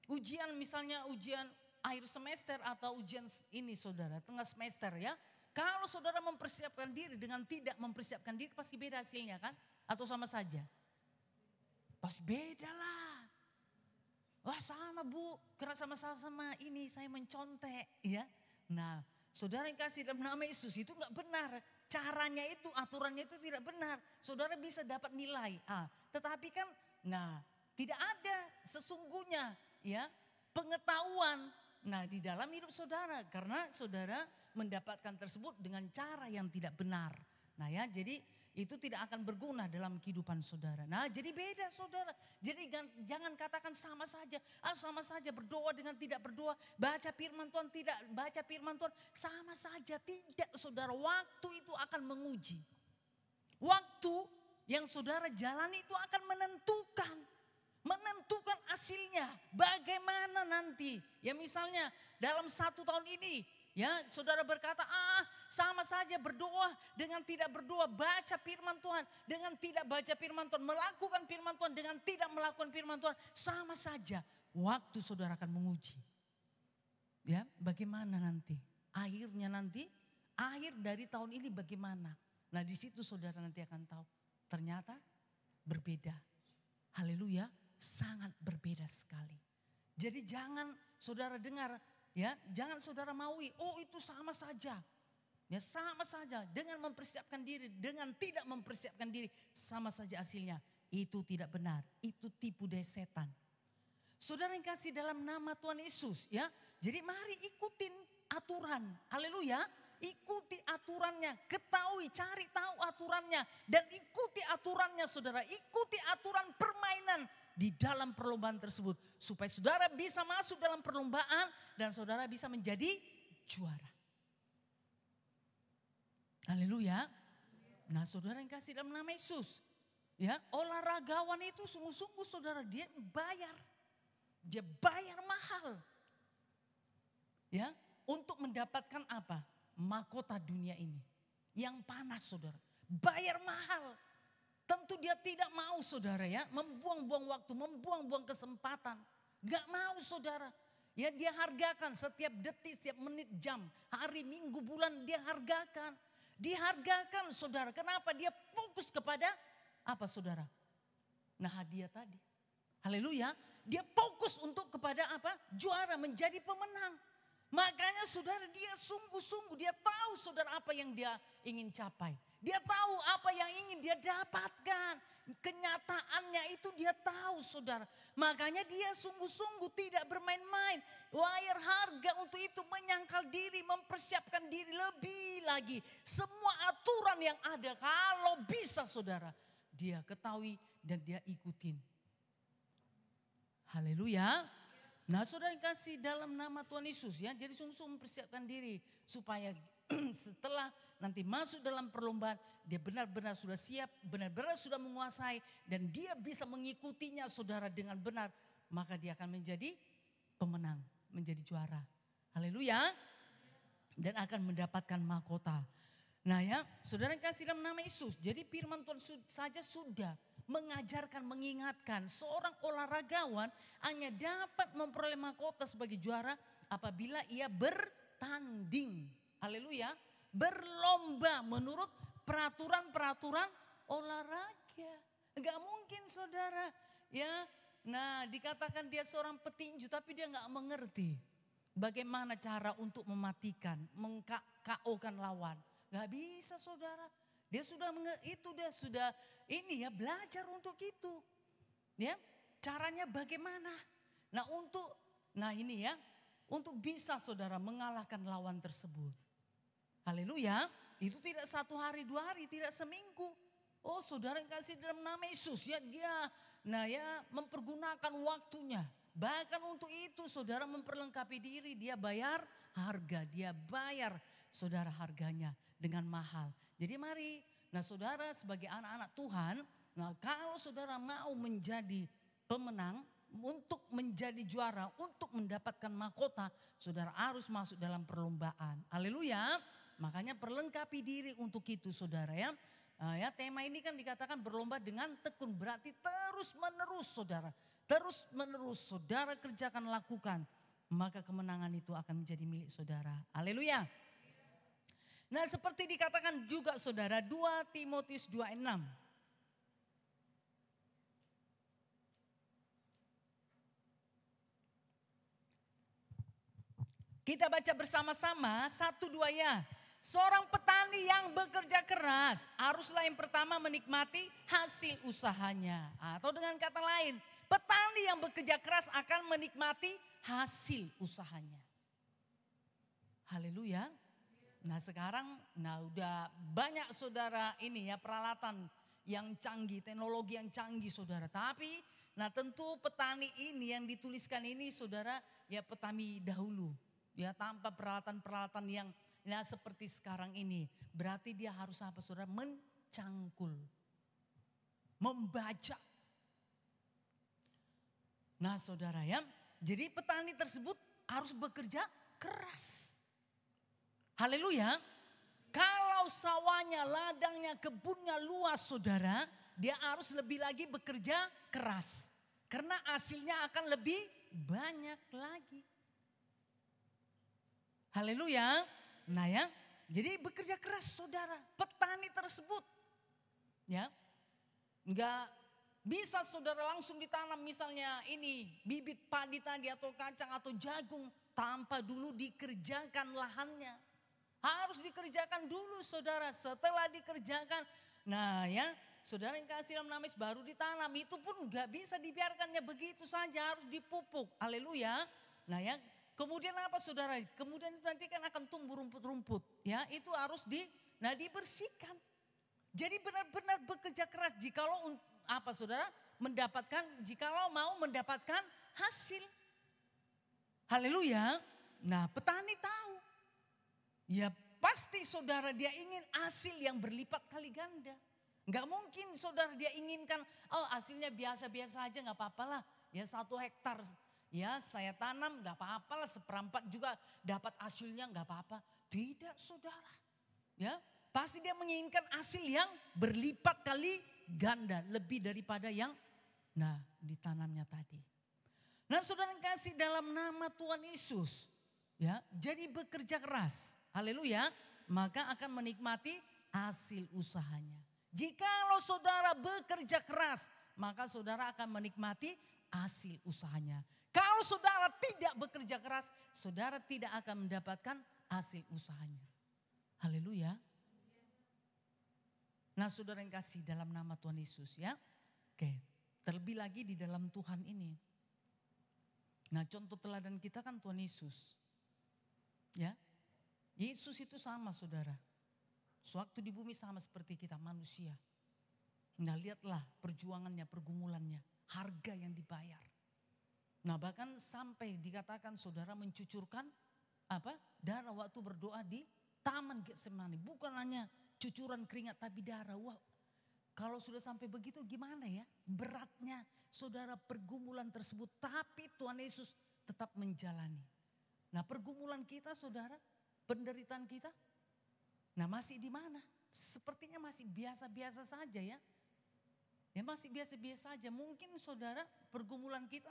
ujian misalnya ujian akhir semester atau ujian ini saudara tengah semester ya. Kalau saudara mempersiapkan diri dengan tidak mempersiapkan diri pasti beda hasilnya kan? Atau sama saja? Pasti beda lah. Wah sama bu, karena sama-sama ini saya mencontek ya. Nah saudara yang kasih dalam nama Yesus itu gak benar. Caranya itu, aturannya itu tidak benar. Saudara bisa dapat nilai. Tetapi kan nah tidak ada sesungguhnya ya pengetahuan. Nah di dalam hidup saudara karena saudara mendapatkan tersebut dengan cara yang tidak benar. Nah ya jadi itu tidak akan berguna dalam kehidupan saudara. Nah jadi beda saudara. Jadi jangan katakan sama saja. Sama saja berdoa dengan tidak berdoa. Baca firman Tuhan tidak baca firman Tuhan. Sama saja tidak saudara. Waktu itu akan menguji. Waktu yang saudara jalani itu akan menentukan. Menentukan hasilnya. Bagaimana nanti. Ya misalnya dalam 1 tahun ini. Ya, saudara berkata, sama saja berdoa dengan tidak berdoa, baca firman Tuhan dengan tidak baca firman Tuhan, melakukan firman Tuhan dengan tidak melakukan firman Tuhan, sama saja. Waktu saudara akan menguji. Ya, bagaimana nanti? Akhirnya nanti akhir dari tahun ini bagaimana? Nah di situ saudara nanti akan tahu. Ternyata berbeda. Haleluya, sangat berbeda sekali. Jadi jangan saudara dengar, ya, jangan saudara maui, oh itu sama saja. Ya sama saja, dengan mempersiapkan diri, dengan tidak mempersiapkan diri, sama saja hasilnya. Itu tidak benar, itu tipu daya setan. Saudara yang kasih dalam nama Tuhan Yesus, ya. Jadi mari ikutin aturan, haleluya. Ikuti aturannya, ketahui, cari tahu aturannya. Dan ikuti aturannya saudara, ikuti aturan permainan di dalam perlombaan tersebut. Supaya saudara bisa masuk dalam perlombaan dan saudara bisa menjadi juara. Haleluya. Nah saudara yang kasih dalam nama Yesus. Ya, olahragawan itu sungguh-sungguh saudara, dia bayar. Dia bayar mahal. Ya, untuk mendapatkan apa? Mahkota dunia ini. Yang panas saudara. Bayar mahal. Tentu dia tidak mau saudara ya. Membuang-buang waktu, membuang-buang kesempatan. Gak mau saudara. Ya dia hargakan setiap detik, setiap menit, jam. Hari, minggu, bulan dia hargakan. Dihargakan saudara. Kenapa? Dia fokus kepada apa saudara? Nah hadiah tadi. Haleluya. Dia fokus untuk kepada apa? Juara, menjadi pemenang. Makanya saudara dia sungguh-sungguh, dia tahu saudara apa yang dia ingin capai. Dia tahu apa yang ingin dia dapatkan. Kenyataannya itu dia tahu saudara. Makanya dia sungguh-sungguh tidak bermain-main. Bayar harga untuk itu, menyangkal diri, mempersiapkan diri lebih lagi. Semua aturan yang ada kalau bisa saudara, dia ketahui dan dia ikutin. Haleluya. Nah saudara yang kasih dalam nama Tuhan Yesus ya. Jadi sungguh-sungguh mempersiapkan diri. Supaya setelah nanti masuk dalam perlombaan. Dia benar-benar sudah siap. Benar-benar sudah menguasai. Dan dia bisa mengikutinya saudara dengan benar. Maka dia akan menjadi pemenang. Menjadi juara. Haleluya. Dan akan mendapatkan mahkota. Nah ya saudara yang kasih dalam nama Yesus. Jadi firman Tuhan saja sudah mengajarkan, mengingatkan seorang olahragawan hanya dapat memperoleh mahkota sebagai juara apabila ia bertanding. Haleluya. Berlomba menurut peraturan-peraturan olahraga. Enggak mungkin saudara. Ya, nah dikatakan dia seorang petinju tapi dia enggak mengerti bagaimana cara untuk mematikan, meng-KO-kan lawan. Enggak bisa saudara. Dia sudah ini ya belajar untuk itu. Ya, caranya bagaimana? Nah ini ya, untuk bisa saudara mengalahkan lawan tersebut. Haleluya, itu tidak 1 hari 2 hari, tidak seminggu. Oh saudara yang kasih dalam nama Yesus ya dia, mempergunakan waktunya. Bahkan untuk itu saudara memperlengkapi diri, dia bayar harga, dia bayar saudara harganya dengan mahal. Jadi mari, nah saudara sebagai anak-anak Tuhan, nah kalau saudara mau menjadi pemenang, untuk menjadi juara, untuk mendapatkan mahkota, saudara harus masuk dalam perlombaan. Haleluya, makanya perlengkapi diri untuk itu saudara ya. Ya tema ini kan dikatakan berlomba dengan tekun, berarti terus menerus saudara. Terus menerus saudara kerjakan, lakukan, maka kemenangan itu akan menjadi milik saudara. Haleluya. Nah seperti dikatakan juga saudara 2 Timotius 2:6. Kita baca bersama-sama 1-2 ya. Seorang petani yang bekerja keras haruslah yang pertama menikmati hasil usahanya. Atau dengan kata lain, petani yang bekerja keras akan menikmati hasil usahanya. Haleluya. Nah sekarang udah banyak saudara ini ya peralatan yang canggih, teknologi yang canggih saudara. Tapi tentu petani ini yang dituliskan ini saudara ya petani dahulu. Ya tanpa peralatan-peralatan yang seperti sekarang ini. Berarti dia harus apa saudara? Mencangkul. Membaca. Nah saudara ya, jadi petani tersebut harus bekerja keras. Haleluya. Kalau sawahnya, ladangnya, kebunnya luas saudara, dia harus lebih lagi bekerja keras. Karena hasilnya akan lebih banyak lagi. Haleluya. Nah ya, Jadi bekerja keras saudara, petani tersebut. Ya, enggak bisa saudara langsung ditanam misalnya ini bibit padi tadi atau kacang atau jagung tanpa dulu dikerjakan lahannya. Harus dikerjakan dulu saudara, setelah dikerjakan. Nah ya, saudara yang kasih dalam nama Yesus baru ditanam, itu pun enggak bisa dibiarkannya begitu saja, harus dipupuk. Haleluya. Nah ya, kemudian apa saudara? Kemudian itu nanti kan akan tumbuh rumput-rumput. Ya, itu harus dibersihkan. Jadi benar-benar bekerja keras jikalau apa saudara? Jikalau mau mendapatkan hasil. Haleluya. Nah, petani tahu. Ya pasti saudara dia ingin hasil yang berlipat kali ganda. Enggak mungkin saudara dia inginkan, oh hasilnya biasa-biasa aja, enggak apa-apa lah. Ya 1 hektar ya saya tanam enggak apa-apa lah, 1/4 juga dapat hasilnya enggak apa-apa. Tidak saudara. Ya, pasti dia menginginkan hasil yang berlipat kali ganda, lebih daripada yang ditanamnya tadi. Nah, saudara kasih dalam nama Tuhan Yesus, ya, jadi bekerja keras. Haleluya, maka akan menikmati hasil usahanya. Jikalau saudara bekerja keras, maka saudara akan menikmati hasil usahanya. Kalau saudara tidak bekerja keras, saudara tidak akan mendapatkan hasil usahanya. Haleluya. Nah, saudara yang kasih dalam nama Tuhan Yesus ya. Oke, terlebih lagi di dalam Tuhan ini. Nah, contoh teladan kita kan Tuhan Yesus. Ya. Yesus itu sama saudara. Sewaktu di bumi sama seperti kita manusia. Nah, lihatlah perjuangannya, pergumulannya, harga yang dibayar. Nah, bahkan sampai dikatakan saudara mencucurkan darah waktu berdoa di Taman Getsemani. Bukan hanya cucuran keringat tapi darah. Wah, kalau sudah sampai begitu gimana ya? Beratnya saudara pergumulan tersebut. Tapi Tuhan Yesus tetap menjalani. Nah, pergumulan kita saudara, penderitaan kita, nah masih di mana? Sepertinya masih biasa-biasa saja ya. Ya masih biasa-biasa saja. Mungkin saudara pergumulan kita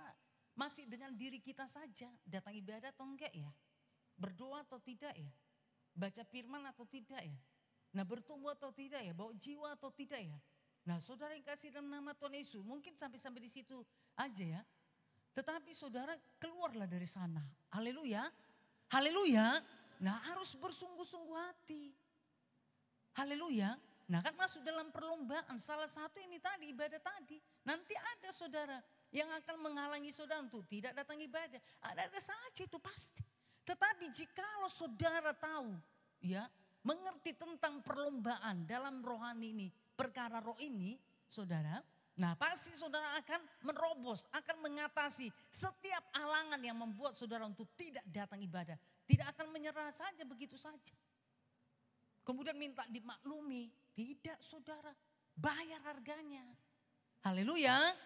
masih dengan diri kita saja. Datang ibadah atau enggak ya? Berdoa atau tidak ya? Baca firman atau tidak ya? Nah, bertumbuh atau tidak ya? Bawa jiwa atau tidak ya? Nah, saudara yang kasih dalam nama Tuhan Yesus, mungkin sampai di situ aja ya. Tetapi saudara keluarlah dari sana. Haleluya. Haleluya. Nah, harus bersungguh-sungguh hati. Haleluya. Nah, kan masuk dalam perlombaan. Salah satu ini tadi, ibadah tadi. Nanti ada saudara yang akan menghalangi saudara untuk tidak datang ibadah. Ada saja itu pasti. Tetapi jikalau saudara tahu ya, mengerti tentang perlombaan dalam rohani ini, perkara roh ini, saudara. Nah, pasti saudara akan menerobos, akan mengatasi setiap halangan yang membuat saudara untuk tidak datang ibadah. Tidak akan menyerah saja begitu saja. Kemudian minta dimaklumi. Tidak saudara, bayar harganya. Haleluya.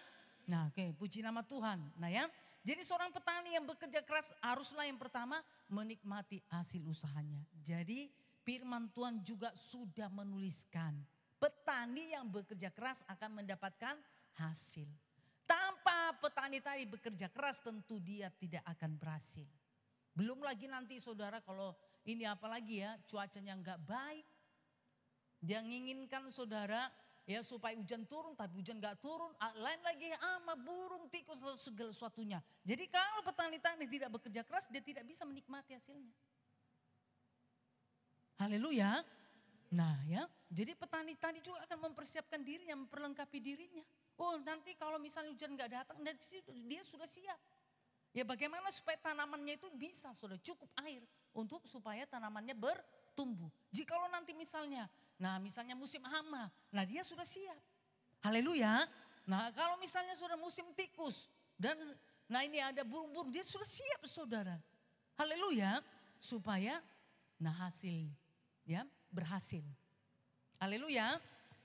Nah, oke, puji nama Tuhan. Nah ya, jadi seorang petani yang bekerja keras haruslah yang pertama menikmati hasil usahanya. Jadi firman Tuhan juga sudah menuliskan, petani yang bekerja keras akan mendapatkan hasil. Tanpa petani tadi bekerja keras tentu dia tidak akan berhasil. Belum lagi nanti saudara kalau ini apalagi ya cuacanya enggak baik. Dia menginginkan saudara ya supaya hujan turun tapi hujan enggak turun. Lain lagi ama burung tikus atau segala sesuatunya. Jadi kalau petani tadi tidak bekerja keras dia tidak bisa menikmati hasilnya. Haleluya. Nah ya, jadi petani tadi juga akan mempersiapkan dirinya, memperlengkapi dirinya. Oh nanti kalau misalnya hujan gak datang, dia sudah siap. Ya bagaimana supaya tanamannya itu bisa sudah cukup air untuk supaya tanamannya bertumbuh. Jikalau nanti misalnya musim hama, nah dia sudah siap. Haleluya. Nah kalau misalnya sudah musim tikus dan ini ada burung-burung, dia sudah siap saudara. Haleluya. Supaya hasil ya berhasil. Haleluya.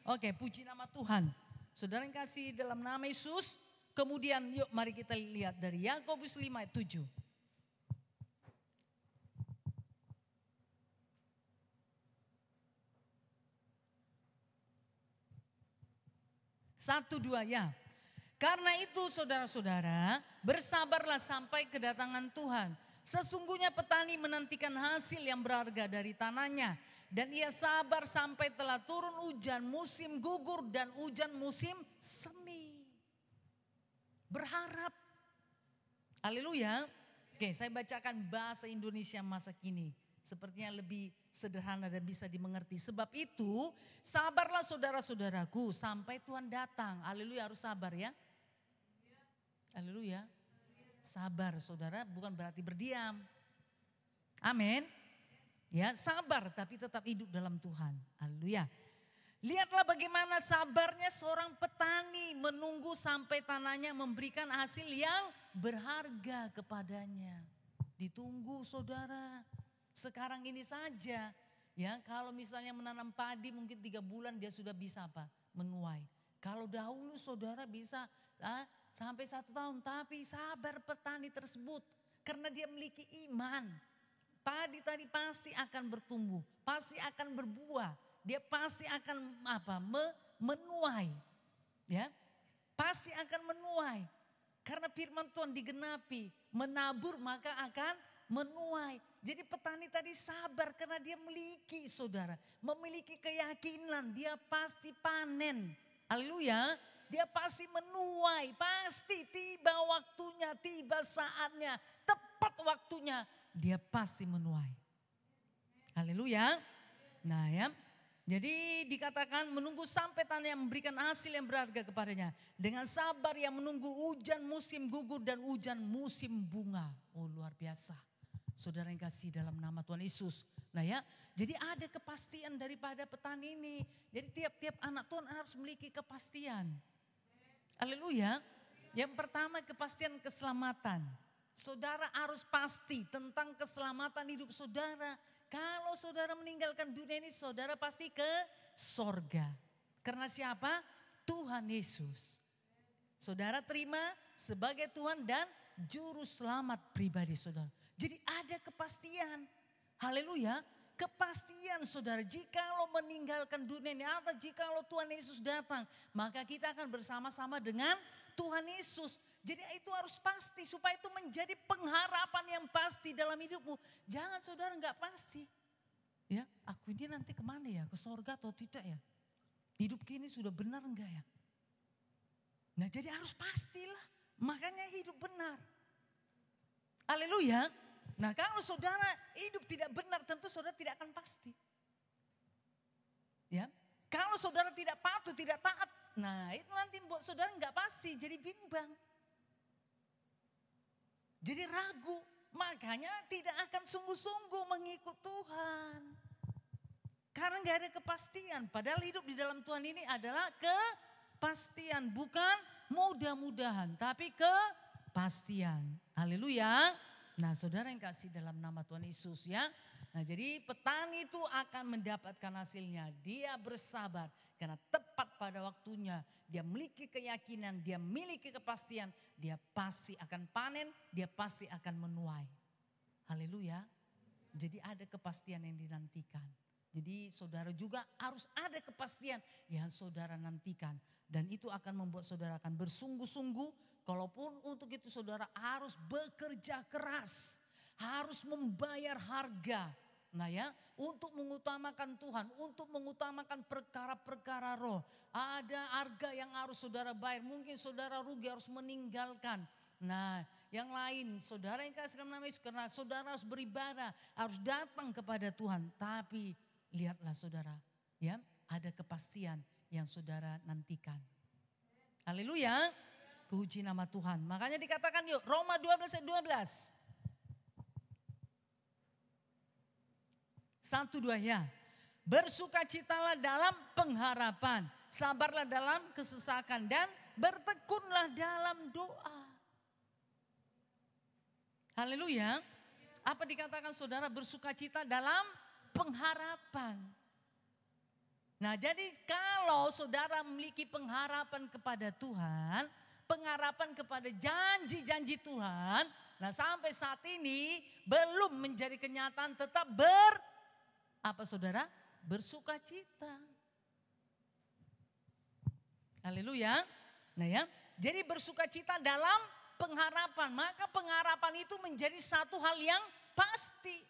Oke, puji nama Tuhan. Saudara yang kasih dalam nama Yesus. Kemudian yuk mari kita lihat dari Yakobus 5 ayat 7. Satu dua ya. Karena itu saudara-saudara bersabarlah sampai kedatangan Tuhan. Sesungguhnya petani menantikan hasil yang berharga dari tanahnya Dan ia sabar sampai telah turun hujan musim gugur dan hujan musim semi. Berharap. Haleluya. Oke, saya bacakan bahasa Indonesia masa kini. Sepertinya lebih sederhana dan bisa dimengerti. Sebab itu sabarlah saudara-saudaraku sampai Tuhan datang. Haleluya, harus sabar ya. Haleluya. Sabar saudara bukan berarti berdiam. Amin. Ya, sabar tapi tetap hidup dalam Tuhan. Haleluya. Lihatlah bagaimana sabarnya seorang petani menunggu sampai tanahnya memberikan hasil yang berharga kepadanya. Ditunggu saudara. Sekarang ini saja ya, kalau misalnya menanam padi mungkin 3 bulan dia sudah bisa apa? Menuai. Kalau dahulu saudara bisa sampai 1 tahun, tapi sabar petani tersebut karena dia memiliki iman. Padi tadi pasti akan bertumbuh, pasti akan berbuah, dia pasti akan menuai. Ya, pasti akan menuai. Karena firman Tuhan digenapi, menabur maka akan menuai. Jadi petani tadi sabar karena dia memiliki saudara, memiliki keyakinan dia pasti panen. Haleluya, dia pasti menuai, pasti tiba waktunya, tiba saatnya, tepat waktunya dia pasti menuai. Haleluya. Nah ya, jadi dikatakan menunggu sampai tanah yang memberikan hasil yang berharga kepadanya. Dengan sabar yang menunggu hujan musim gugur dan hujan musim bunga. Oh luar biasa. Saudara yang kasih dalam nama Tuhan Yesus. Nah ya, jadi ada kepastian daripada petani ini. Jadi tiap-tiap anak Tuhan harus memiliki kepastian. Haleluya. Yang pertama kepastian keselamatan. Saudara harus pasti tentang keselamatan hidup saudara. Kalau saudara meninggalkan dunia ini, saudara pasti ke sorga. Karena siapa? Tuhan Yesus. Saudara terima sebagai Tuhan dan juru selamat pribadi saudara. Jadi ada kepastian. Haleluya. Kepastian saudara, jikalau meninggalkan dunia ini atau jikalau Tuhan Yesus datang, maka kita akan bersama-sama dengan Tuhan Yesus. Jadi itu harus pasti supaya itu menjadi pengharapan yang pasti dalam hidupmu. Jangan saudara nggak pasti. Ya, aku ini nanti kemana ya? Ke sorga atau tidak ya? Hidup kini sudah benar enggak ya? Nah jadi harus pastilah. Makanya hidup benar. Haleluya. Nah kalau saudara hidup tidak benar tentu saudara tidak akan pasti. Ya, kalau saudara tidak patuh, tidak taat, nah itu nanti buat saudara nggak pasti, jadi bimbang. Jadi ragu, makanya tidak akan sungguh-sungguh mengikut Tuhan. Karena nggak ada kepastian, padahal hidup di dalam Tuhan ini adalah kepastian, bukan mudah-mudahan, tapi kepastian. Haleluya. Nah saudara yang kasih dalam nama Tuhan Yesus ya. Nah jadi petani itu akan mendapatkan hasilnya. Dia bersabar karena tepat pada waktunya. Dia memiliki keyakinan, dia memiliki kepastian. Dia pasti akan panen, dia pasti akan menuai. Haleluya. Jadi ada kepastian yang dinantikan. Jadi saudara juga harus ada kepastian yang saudara nantikan. Dan itu akan membuat saudara akan bersungguh-sungguh. Kalaupun untuk itu saudara harus bekerja keras, harus membayar harga. Nah ya, untuk mengutamakan Tuhan, untuk mengutamakan perkara-perkara roh. Ada harga yang harus saudara bayar, mungkin saudara rugi harus meninggalkan. Nah yang lain saudara yang kasih dalam nama Yesus, karena saudara harus beribadah, harus datang kepada Tuhan. Tapi lihatlah saudara, ya ada kepastian yang saudara nantikan. Haleluya. Puji nama Tuhan. Makanya dikatakan yuk Roma 12 ayat 12. 1-2 ya. Bersukacitalah dalam pengharapan. Sabarlah dalam kesesakan dan bertekunlah dalam doa. Haleluya. Apa dikatakan saudara? Bersukacita dalam pengharapan. Nah jadi kalau saudara memiliki pengharapan kepada Tuhan, pengharapan kepada janji-janji Tuhan, nah sampai saat ini belum menjadi kenyataan, tetap bersukacita. Haleluya. Nah ya, jadi bersukacita dalam pengharapan, maka pengharapan itu menjadi satu hal yang pasti.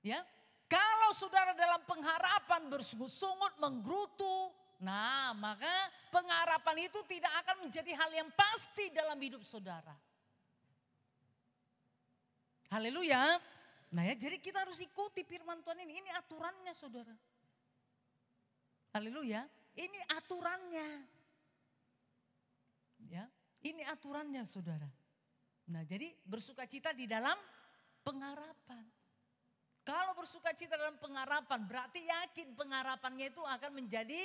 Ya, Kalau saudara dalam pengharapan bersungut-sungut, menggerutu, nah maka pengharapan itu tidak akan menjadi hal yang pasti dalam hidup saudara. Haleluya. Nah ya, jadi kita harus ikuti firman Tuhan ini. Ini aturannya saudara. Haleluya. Ini aturannya. Ya, ini aturannya saudara. Nah jadi bersukacita di dalam pengharapan. Kalau bersukacita dalam pengharapan berarti yakin pengharapannya itu akan menjadi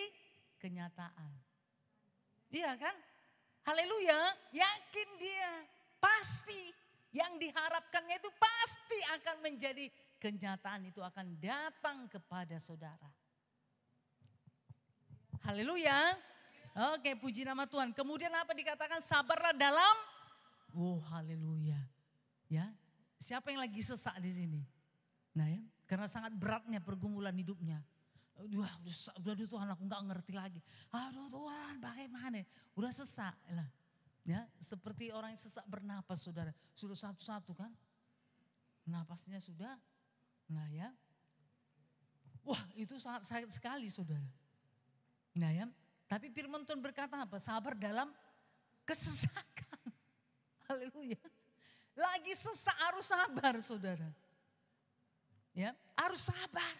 kenyataan. Iya kan? Haleluya, yakin dia. Pasti yang diharapkannya itu pasti akan menjadi kenyataan, itu akan datang kepada saudara. Haleluya. Oke, puji nama Tuhan. Kemudian apa dikatakan? Sabarlah dalam. Oh, haleluya. Ya, siapa yang lagi sesak di sini? Nah ya, karena sangat beratnya pergumulan hidupnya. Udah Tuhan, aku gak ngerti lagi. Aduh Tuhan, bagaimana? Udah sesak lah. Ya, seperti orang yang sesak bernapas saudara. Sudah satu-satu kan. Napasnya sudah. Nah ya. Wah itu sangat sakit sekali saudara. Nah ya. Tapi firman Tuhan berkata apa? Sabar dalam kesesakan. Haleluya. Lagi sesak harus sabar saudara. Ya, harus sabar,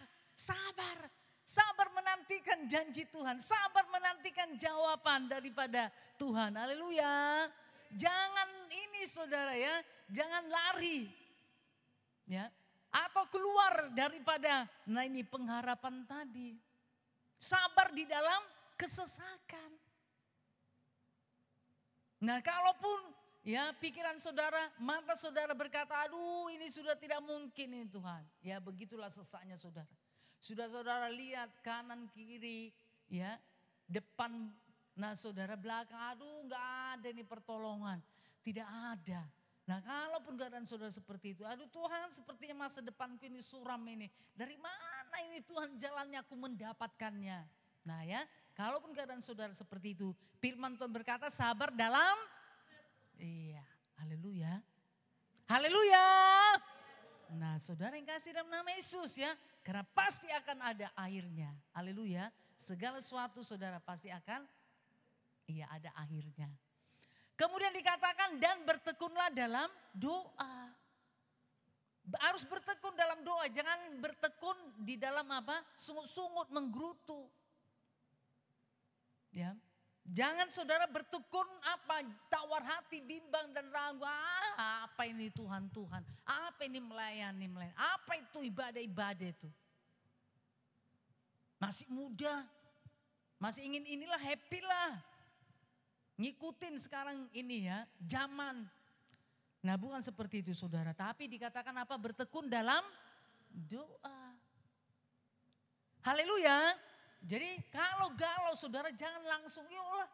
sabar menantikan janji Tuhan, sabar menantikan jawaban daripada Tuhan. Haleluya. Jangan ini saudara ya, jangan lari. Ya, atau keluar daripada ini pengharapan tadi. Sabar di dalam kesesakan. Nah, kalaupun ya pikiran saudara, mata saudara berkata, aduh ini sudah tidak mungkin ini Tuhan. Ya begitulah sesaknya saudara. Sudah saudara lihat kanan kiri, ya depan, nah saudara belakang, aduh gak ada nih pertolongan. Tidak ada. Nah kalaupun keadaan saudara seperti itu, aduh Tuhan sepertinya masa depanku ini suram ini. Dari mana ini Tuhan jalannya aku mendapatkannya. Nah ya, kalaupun keadaan saudara seperti itu, firman Tuhan berkata sabar dalam. Iya, haleluya. Haleluya. Nah saudara yang kasih dalam nama Yesus ya. Karena pasti akan ada akhirnya. Haleluya. Segala sesuatu saudara pasti akan ada akhirnya. Kemudian dikatakan dan bertekunlah dalam doa. Harus bertekun dalam doa. Jangan bertekun di dalam apa? Sungut-sungut, menggerutu. Ya. Jangan saudara bertekun apa, tawar hati, bimbang dan ragu. Apa ini Tuhan, apa ini melayani, apa itu ibadah itu. Masih muda, masih ingin inilah, happy lah. Ngikutin sekarang ini ya, zaman. Nah bukan seperti itu saudara, tapi dikatakan apa, bertekun dalam doa. Haleluya. Jadi kalau galau saudara jangan langsung yolah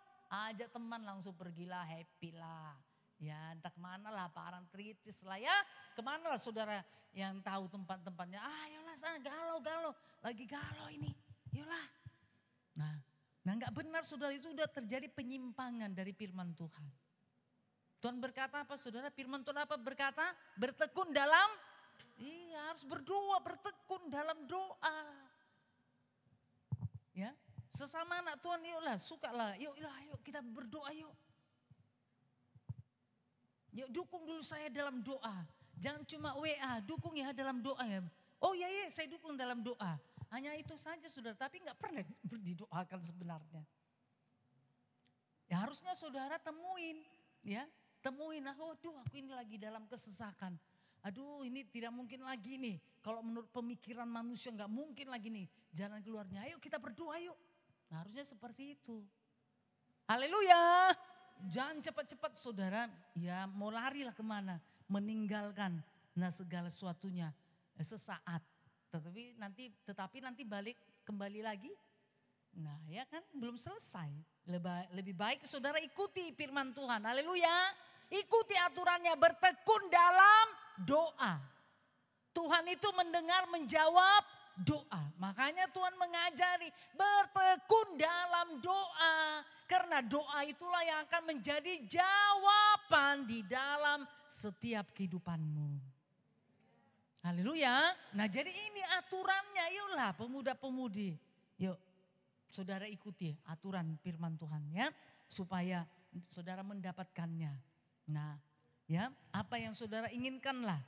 ajak teman langsung pergilah, happy lah. Ya entah kemana lah, Parangtritis lah ya. Kemana lah saudara yang tahu tempat-tempatnya. Yolah sana galau-galau, lagi galau ini, yolah. Nah gak benar saudara, itu udah terjadi penyimpangan dari firman Tuhan. Tuhan berkata apa saudara, firman Tuhan apa berkata? Bertekun dalam, harus berdoa, bertekun dalam doa. Ya, sesama anak Tuhan yuklah, sukalah, yuk kita berdoa yuk. Yuk dukung dulu saya dalam doa. Jangan cuma WA, dukung ya dalam doa ya. Oh iya saya dukung dalam doa. Hanya itu saja saudara, tapi gak pernah didoakan sebenarnya. Ya harusnya saudara temuin, ya temuin. Aduh aku ini lagi dalam kesesakan. Aduh ini tidak mungkin lagi nih. Kalau menurut pemikiran manusia gak mungkin lagi nih jalan keluarnya. Ayo kita berdoa yuk. Nah harusnya seperti itu. Haleluya. Jangan cepat-cepat saudara ya mau lari lah kemana. Meninggalkan segala sesuatunya sesaat. Tetapi nanti balik kembali lagi. Nah ya kan belum selesai. Lebih baik saudara ikuti firman Tuhan. Haleluya. Ikuti aturannya, bertekun dalam doa. Tuhan itu mendengar, menjawab doa. Makanya Tuhan mengajari bertekun dalam doa. Karena doa itulah yang akan menjadi jawaban di dalam setiap kehidupanmu. Haleluya. Nah jadi ini aturannya, yuklah pemuda-pemudi. Yuk saudara ikuti aturan firman Tuhan ya. Supaya saudara mendapatkannya. Nah ya apa yang saudara inginkanlah.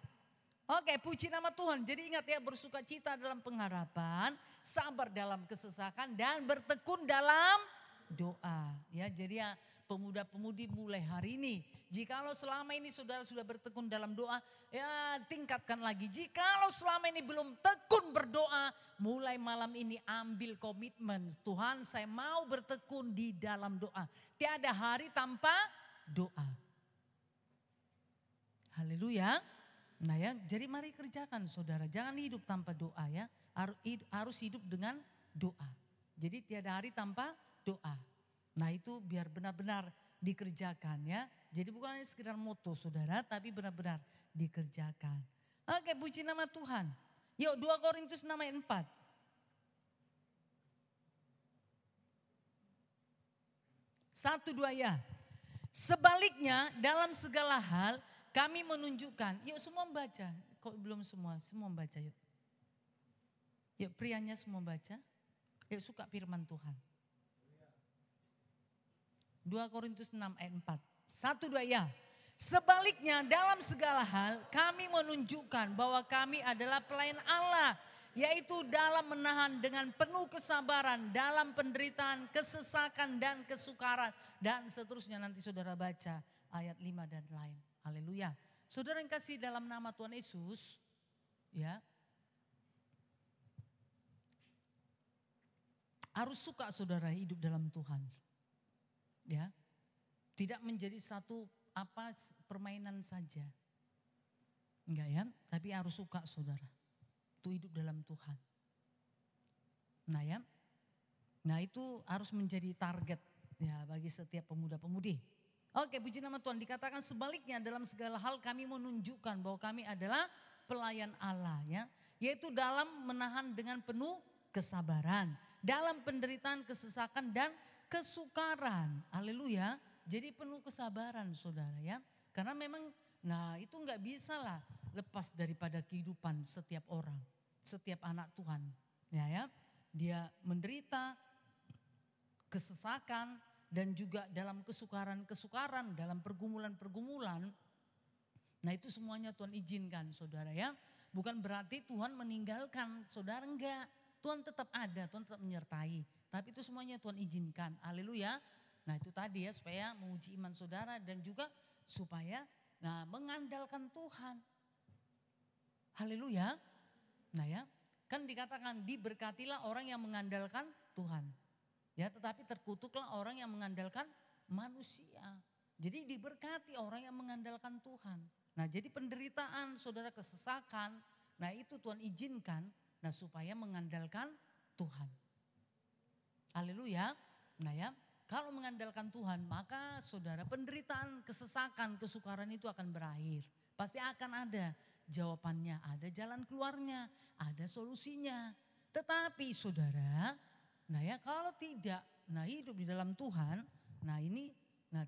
Oke, puji nama Tuhan. Jadi ingat ya, bersuka cita dalam pengharapan, sabar dalam kesesakan, dan bertekun dalam doa. Ya, jadi ya pemuda-pemudi mulai hari ini. Jikalau selama ini saudara sudah bertekun dalam doa, ya tingkatkan lagi. Jikalau selama ini belum tekun berdoa, mulai malam ini ambil komitmen. Tuhan, saya mau bertekun di dalam doa. Tiada hari tanpa doa. Haleluya. Nah ya, jadi mari kerjakan saudara. Jangan hidup tanpa doa ya. Harus hidup dengan doa. Jadi tiada hari tanpa doa. Nah itu biar benar-benar dikerjakan ya. Jadi bukan hanya sekedar moto saudara, tapi benar-benar dikerjakan. Oke, puji nama Tuhan. Yuk 2 Korintus 6 ayat 4. Satu dua ya. Sebaliknya dalam segala hal kami menunjukkan, yuk semua membaca, kok belum semua membaca yuk. Yuk prianya semua baca, yuk suka firman Tuhan. 2 Korintus 6 ayat 4, 1 2 ya. Sebaliknya dalam segala hal kami menunjukkan bahwa kami adalah pelayan Allah. Yaitu dalam menahan dengan penuh kesabaran, dalam penderitaan, kesesakan dan kesukaran. Dan seterusnya nanti saudara baca ayat 5 dan lain. Haleluya. Saudara yang kasih dalam nama Tuhan Yesus, ya. Harus suka saudara hidup dalam Tuhan. Ya. Tidak menjadi satu permainan saja. Enggak ya, tapi harus suka saudara. Itu hidup dalam Tuhan. Nah ya. Nah itu harus menjadi target ya bagi setiap pemuda-pemudi. Oke, puji nama Tuhan. Dikatakan sebaliknya dalam segala hal kami menunjukkan bahwa kami adalah pelayan Allah ya. Yaitu dalam menahan dengan penuh kesabaran. Dalam penderitaan, kesesakan dan kesukaran. Haleluya. Jadi penuh kesabaran saudara ya. Karena memang nah itu enggak bisa lah lepas daripada kehidupan setiap orang. Setiap anak Tuhan. Ya. Dia menderita kesesakan. Dan juga dalam kesukaran-kesukaran, dalam pergumulan-pergumulan. Nah itu semuanya Tuhan izinkan saudara ya. Bukan berarti Tuhan meninggalkan saudara, enggak. Tuhan tetap ada, Tuhan tetap menyertai. Tapi itu semuanya Tuhan izinkan, haleluya. Nah itu tadi ya supaya menguji iman saudara dan juga supaya mengandalkan Tuhan. Haleluya. Nah ya, kan dikatakan diberkatilah orang yang mengandalkan Tuhan. Ya tetapi terkutuklah orang yang mengandalkan manusia. Jadi diberkati orang yang mengandalkan Tuhan. Nah jadi penderitaan saudara kesesakan. Nah itu Tuhan izinkan. Nah supaya mengandalkan Tuhan. Haleluya. Nah ya kalau mengandalkan Tuhan maka saudara penderitaan kesesakan kesukaran itu akan berakhir. Pasti akan ada jawabannya. Ada jalan keluarnya. Ada solusinya. Tetapi saudara. Nah ya kalau tidak, hidup di dalam Tuhan, ini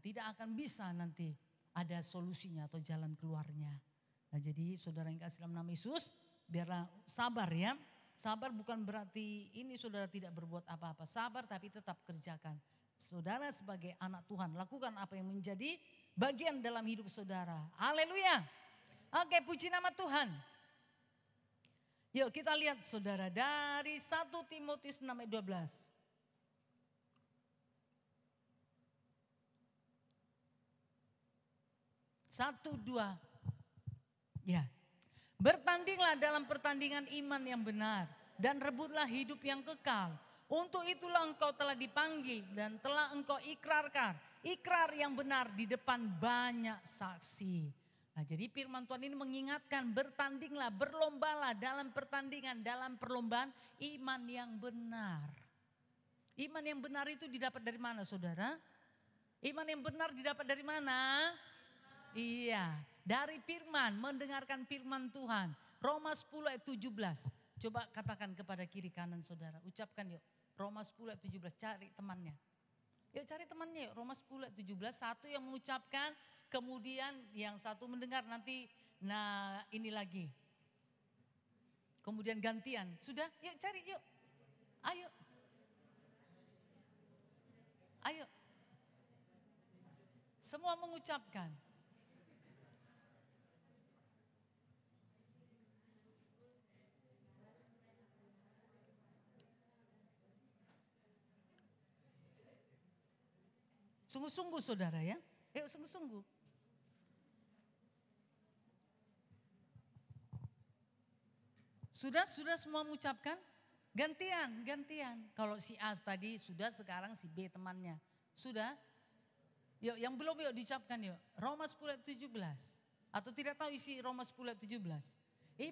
tidak akan bisa nanti ada solusinya atau jalan keluarnya. Nah jadi saudara yang kasih dalam nama Yesus, biarlah sabar ya. Sabar bukan berarti ini saudara tidak berbuat apa-apa. Sabar tapi tetap kerjakan. Saudara sebagai anak Tuhan, lakukan apa yang menjadi bagian dalam hidup saudara. Haleluya. Oke, puji nama Tuhan. Yuk kita lihat saudara dari 1 Timotius 6 ayat 12. 1, 2. Ya. Bertandinglah dalam pertandingan iman yang benar dan rebutlah hidup yang kekal. Untuk itulah engkau telah dipanggil dan telah engkau ikrarkan. Ikrar yang benar di depan banyak saksi. Nah jadi firman Tuhan ini mengingatkan bertandinglah, berlombalah dalam pertandingan, dalam perlombaan iman yang benar. Iman yang benar itu didapat dari mana saudara? Iman yang benar didapat dari mana? Iya, dari firman, mendengarkan firman Tuhan. Roma 10 ayat 17. Coba katakan kepada kiri kanan saudara, ucapkan yuk. Roma 10 ayat 17, cari temannya. Yuk cari temannya yuk, Roma 10 ayat 17, satu yang mengucapkan. Kemudian yang satu mendengar nanti, ini lagi. kemudian gantian. Sudah? Yuk cari yuk. Ayo. Ayo. Semua mengucapkan. Sungguh-sungguh saudara ya. Yuk sungguh-sungguh. Sudah semua mengucapkan? Gantian. Kalau si A tadi sudah, sekarang si B temannya. Sudah? Yuk yang belum yuk diucapkan yuk. Roma 10 ayat 17. Atau tidak tahu isi Roma 10 ayat 17.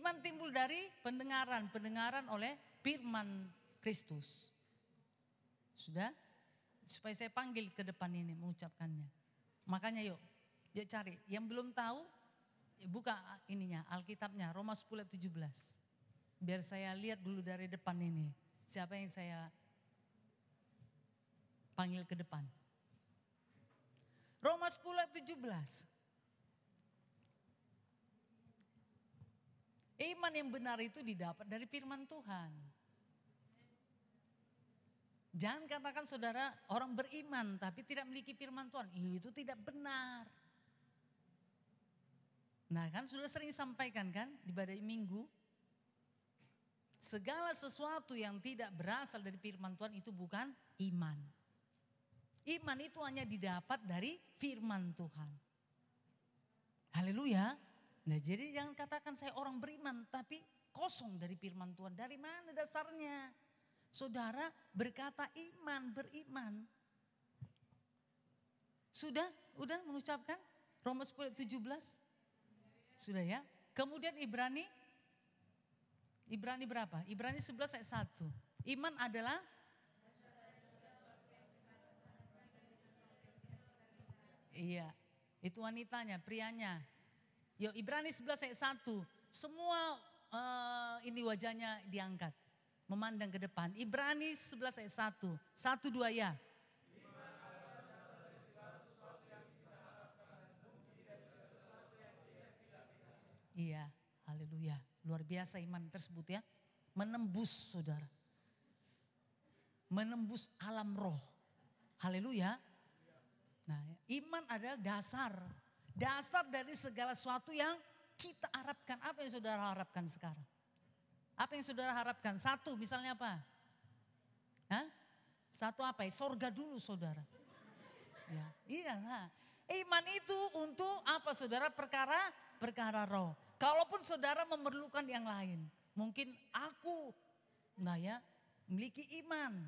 Iman timbul dari pendengaran oleh firman Kristus. Sudah? Supaya saya panggil ke depan ini mengucapkannya. Makanya yuk cari. Yang belum tahu, buka ininya, Alkitabnya, Roma 10 ayat 17. Biar saya lihat dulu dari depan ini. Siapa yang saya panggil ke depan. Roma 10 ayat 17. Iman yang benar itu didapat dari firman Tuhan. Jangan katakan saudara orang beriman tapi tidak memiliki firman Tuhan. Itu tidak benar. Nah kan sudah sering sampaikan kan di ibadah minggu. Segala sesuatu yang tidak berasal dari firman Tuhan itu bukan iman. Iman itu hanya didapat dari firman Tuhan. Haleluya. Nah jadi jangan katakan saya orang beriman tapi kosong dari firman Tuhan. Dari mana dasarnya? Saudara berkata beriman. Sudah mengucapkan Roma 10 17? Sudah ya. Kemudian Ibrani berapa? Ibrani 11 ayat 1. Iman adalah iya, itu wanitanya, prianya. Yuk Ibrani 11 ayat 1. Semua ini wajahnya diangkat. Memandang ke depan. Ibrani 11 ayat 1. 1, 2 ya. Iya, haleluya. Luar biasa iman tersebut ya. Menembus saudara. Menembus alam roh. Haleluya. Nah iman adalah dasar. Dasar dari segala sesuatu yang kita harapkan. Apa yang saudara harapkan sekarang? Apa yang saudara harapkan? Satu misalnya apa? Hah? Satu apa ya? Sorga dulu saudara. Ya, iyalah. Iman itu untuk apa saudara? Perkara roh. Kalaupun saudara memerlukan yang lain. Mungkin aku memiliki iman.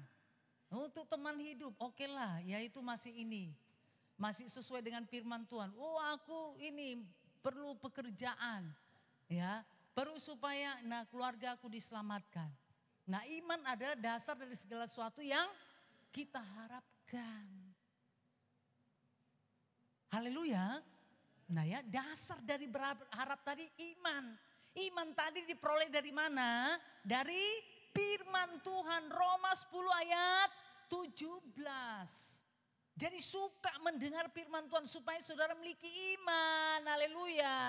Untuk teman hidup oke lah ya itu masih ini. Masih sesuai dengan firman Tuhan. Oh aku ini perlu pekerjaan. Ya perlu supaya keluarga aku diselamatkan. Nah iman adalah dasar dari segala sesuatu yang kita harapkan. Haleluya. Nah ya dasar dari berharap tadi iman. Iman tadi diperoleh dari mana? Dari firman Tuhan. Roma 10 ayat 17. Jadi suka mendengar firman Tuhan supaya saudara memiliki iman. Haleluya.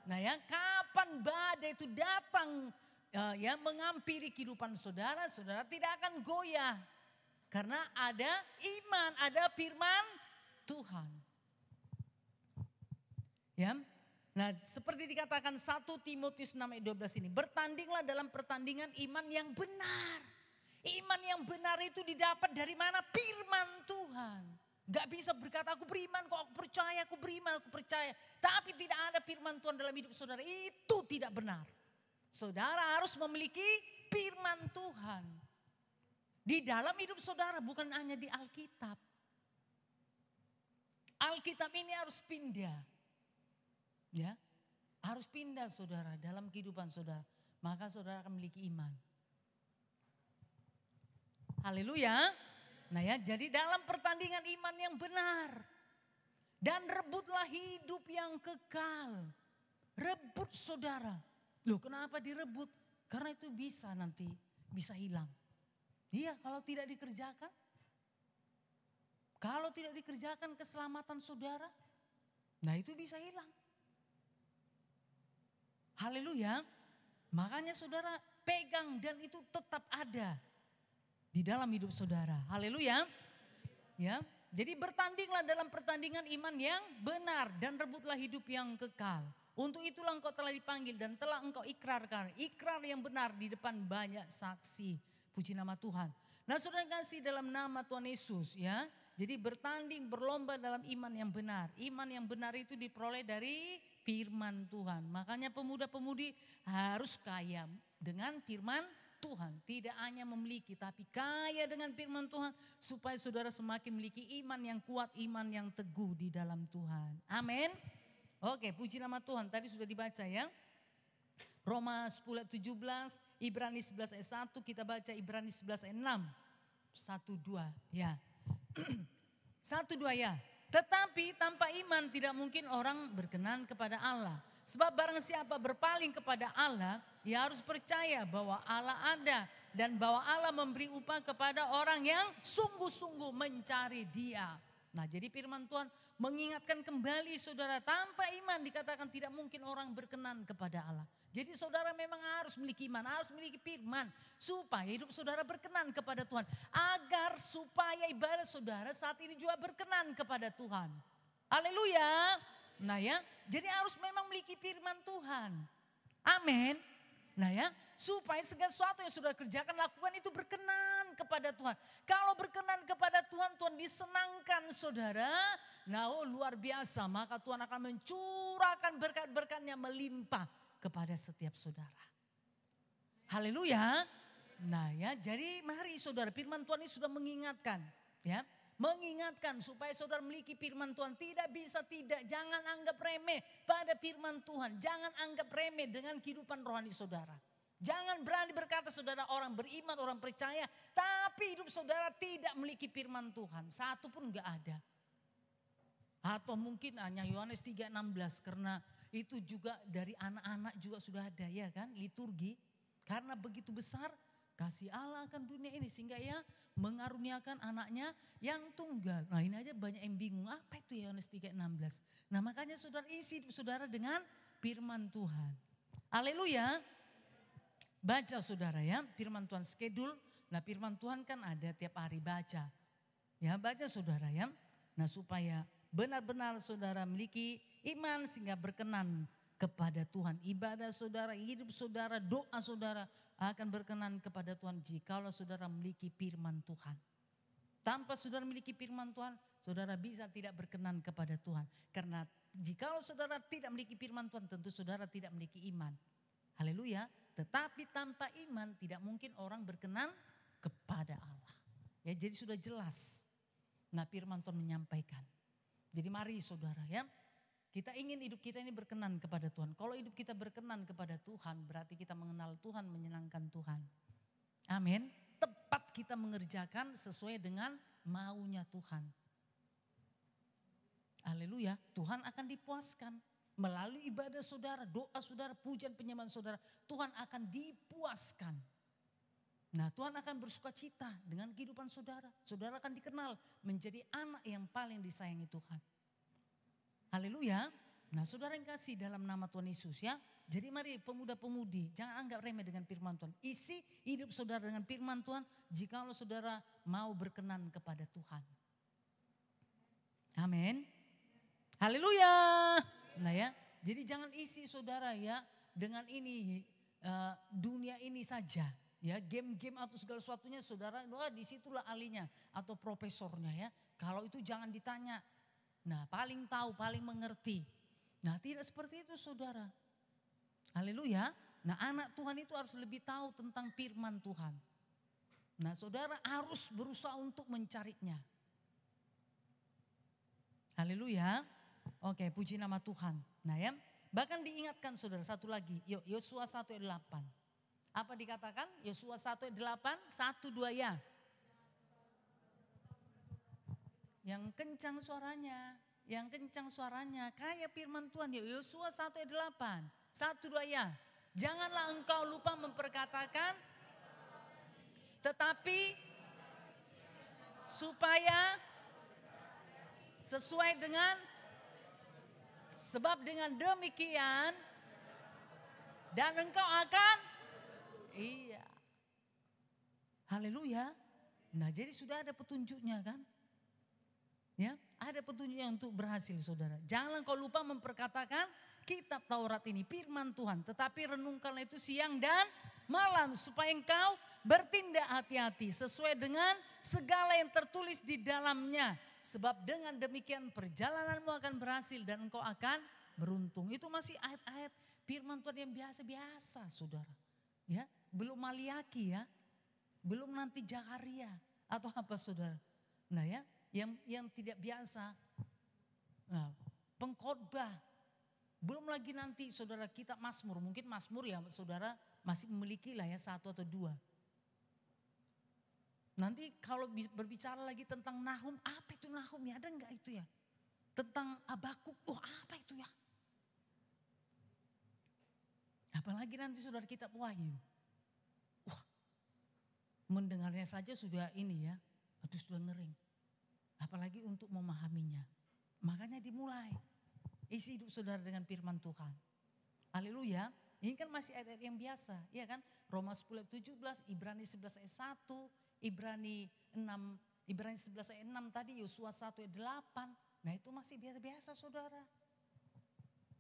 Nah ya kapan badai itu datang ya mengampiri kehidupan saudara. Saudara tidak akan goyah. Karena ada iman, ada firman Tuhan. Ya, nah seperti dikatakan 1 Timotius 6 ayat 12 ini. Bertandinglah dalam pertandingan iman yang benar. Iman yang benar itu didapat dari mana? Firman Tuhan. Gak bisa berkata aku beriman kok, aku beriman, aku percaya. Tapi tidak ada firman Tuhan dalam hidup saudara. Itu tidak benar. Saudara harus memiliki firman Tuhan. Di dalam hidup saudara bukan hanya di Alkitab. Alkitab ini harus pindah. Ya, harus pindah saudara dalam kehidupan saudara. Maka saudara akan memiliki iman. Haleluya. Nah ya, jadi dalam pertandingan iman yang benar. Dan rebutlah hidup yang kekal. Rebut saudara. Loh kenapa direbut? Karena itu bisa nanti, bisa hilang. Iya kalau tidak dikerjakan. Kalau tidak dikerjakan keselamatan saudara. Nah itu bisa hilang. Haleluya. Makanya saudara pegang dan itu tetap ada di dalam hidup saudara. Haleluya. Ya. Jadi bertandinglah dalam pertandingan iman yang benar dan rebutlah hidup yang kekal. Untuk itulah engkau telah dipanggil dan telah engkau ikrarkan. Ikrar yang benar di depan banyak saksi. Puji nama Tuhan. Nah saudara kasih dalam nama Tuhan Yesus ya. Jadi bertanding berlomba dalam iman yang benar. Iman yang benar itu diperoleh dari firman Tuhan. Makanya pemuda-pemudi harus kaya dengan firman Tuhan. Tidak hanya memiliki tapi kaya dengan firman Tuhan. Supaya saudara semakin memiliki iman yang kuat, iman yang teguh di dalam Tuhan. Amin. Oke, puji nama Tuhan. Tadi sudah dibaca ya. Roma 10 ayat 17, Ibrani 11 ayat 1, kita baca Ibrani 11 ayat 6. 1, 2 ya. 1, 2 ya. Tetapi tanpa iman tidak mungkin orang berkenan kepada Allah. Sebab barang siapa berpaling kepada Allah, ia harus percaya bahwa Allah ada dan bahwa Allah memberi upah kepada orang yang sungguh-sungguh mencari Dia. Nah, jadi firman Tuhan mengingatkan kembali saudara, tanpa iman dikatakan tidak mungkin orang berkenan kepada Allah. Jadi saudara memang harus memiliki iman, harus memiliki firman supaya hidup saudara berkenan kepada Tuhan. Agar supaya ibadah saudara saat ini juga berkenan kepada Tuhan. Haleluya. Nah ya, jadi harus memang memiliki firman Tuhan. Amin. Nah ya, supaya segala sesuatu yang sudah kerjakan, lakukan itu berkenan kepada Tuhan. Kalau berkenan kepada Tuhan, Tuhan disenangkan saudara. Nah luar biasa, maka Tuhan akan mencurahkan berkat-berkatnya melimpah kepada setiap saudara. Haleluya. Nah ya, jadi mari saudara, firman Tuhan ini sudah mengingatkan. Ya, mengingatkan supaya saudara memiliki firman Tuhan. Tidak bisa tidak, jangan anggap remeh pada firman Tuhan. Jangan anggap remeh dengan kehidupan rohani saudara. Jangan berani berkata saudara orang beriman, orang percaya. Tapi hidup saudara tidak memiliki firman Tuhan. Satu pun enggak ada. Atau mungkin hanya Yohanes 3:16 karena itu juga dari anak-anak juga sudah ada ya kan, liturgi. Karena begitu besar kasih Allah akan dunia ini sehingga ia mengaruniakan anaknya yang tunggal. Nah ini aja banyak yang bingung apa itu Yohanes 3:16. Nah makanya saudara isi hidup saudara dengan firman Tuhan. Haleluya. Baca saudara ya firman Tuhan schedule. Nah firman Tuhan kan ada tiap hari baca. Ya baca saudara ya. Nah supaya benar-benar saudara memiliki iman sehingga berkenan kepada Tuhan. Ibadah saudara, hidup saudara, doa saudara akan berkenan kepada Tuhan jikalau saudara memiliki firman Tuhan. Tanpa saudara memiliki firman Tuhan, saudara bisa tidak berkenan kepada Tuhan. Karena jikalau saudara tidak memiliki firman Tuhan, tentu saudara tidak memiliki iman. Haleluya. Tetapi tanpa iman tidak mungkin orang berkenan kepada Allah. Ya, jadi sudah jelas. Nah firman Tuhan menyampaikan. Jadi mari saudara ya. Kita ingin hidup kita ini berkenan kepada Tuhan. Kalau hidup kita berkenan kepada Tuhan berarti kita mengenal Tuhan, menyenangkan Tuhan. Amin. Tepat kita mengerjakan sesuai dengan maunya Tuhan. Haleluya. Tuhan akan dipuaskan. Melalui ibadah saudara, doa saudara, pujian penyembahan saudara. Tuhan akan dipuaskan. Nah Tuhan akan bersuka cita dengan kehidupan saudara. Saudara akan dikenal menjadi anak yang paling disayangi Tuhan. Haleluya. Nah saudara yang kasih dalam nama Tuhan Yesus ya. Jadi mari pemuda-pemudi jangan anggap remeh dengan firman Tuhan. Isi hidup saudara dengan firman Tuhan jikalau saudara mau berkenan kepada Tuhan. Amin. Haleluya. Nah ya, jadi jangan isi saudara ya dengan ini dunia ini saja. Ya game-game atau segala sesuatunya saudara, wah disitulah ahlinya atau profesornya ya. Kalau itu jangan ditanya. Nah paling tahu, paling mengerti. Nah tidak seperti itu saudara. Haleluya. Nah anak Tuhan itu harus lebih tahu tentang firman Tuhan. Nah saudara harus berusaha untuk mencarinya. Haleluya. Oke puji nama Tuhan. Nah ya bahkan diingatkan saudara satu lagi. Yosua 1:8. Apa dikatakan? Yosua 1:8, 1-2 ya. Yang kencang suaranya, yang kencang suaranya. Kayak firman Tuhan Yosua 1:8, 1-2 ya. Janganlah engkau lupa memperkatakan, tetapi supaya sesuai dengan, sebab dengan demikian dan engkau akan Iya. Haleluya. Nah jadi sudah ada petunjuknya kan. Ya, ada petunjuknya untuk berhasil saudara. Jangan kau lupa memperkatakan kitab Taurat ini, firman Tuhan. Tetapi renungkanlah itu siang dan malam supaya engkau bertindak hati-hati sesuai dengan segala yang tertulis di dalamnya. Sebab dengan demikian perjalananmu akan berhasil dan engkau akan beruntung. Itu masih ayat-ayat firman Tuhan yang biasa-biasa saudara. Ya, belum Maliaki ya. Belum nanti Zakaria atau apa saudara. Nah ya, yang tidak biasa. Nah, pengkhotbah. Belum lagi nanti saudara kitab Mazmur. Mungkin Mazmur ya saudara masih memiliki lah ya 1 atau 2. Nanti kalau berbicara lagi tentang Nahum, apa itu Nahum ya? Ada enggak itu ya? Tentang Habakuk, apa itu ya? Apalagi nanti saudara kitab Wahyu. Wah, mendengarnya saja sudah ini ya, aduh sudah ngering. Apalagi untuk memahaminya. Makanya dimulai. Isi hidup saudara dengan firman Tuhan. Haleluya. Ini kan masih ayat-ayat yang biasa. Ya kan. Roma 10 ayat 17, Ibrani 11 ayat 1, Ibrani 11 ayat 6 tadi, Yosua 1 ayat 8. Nah itu masih biasa-biasa saudara.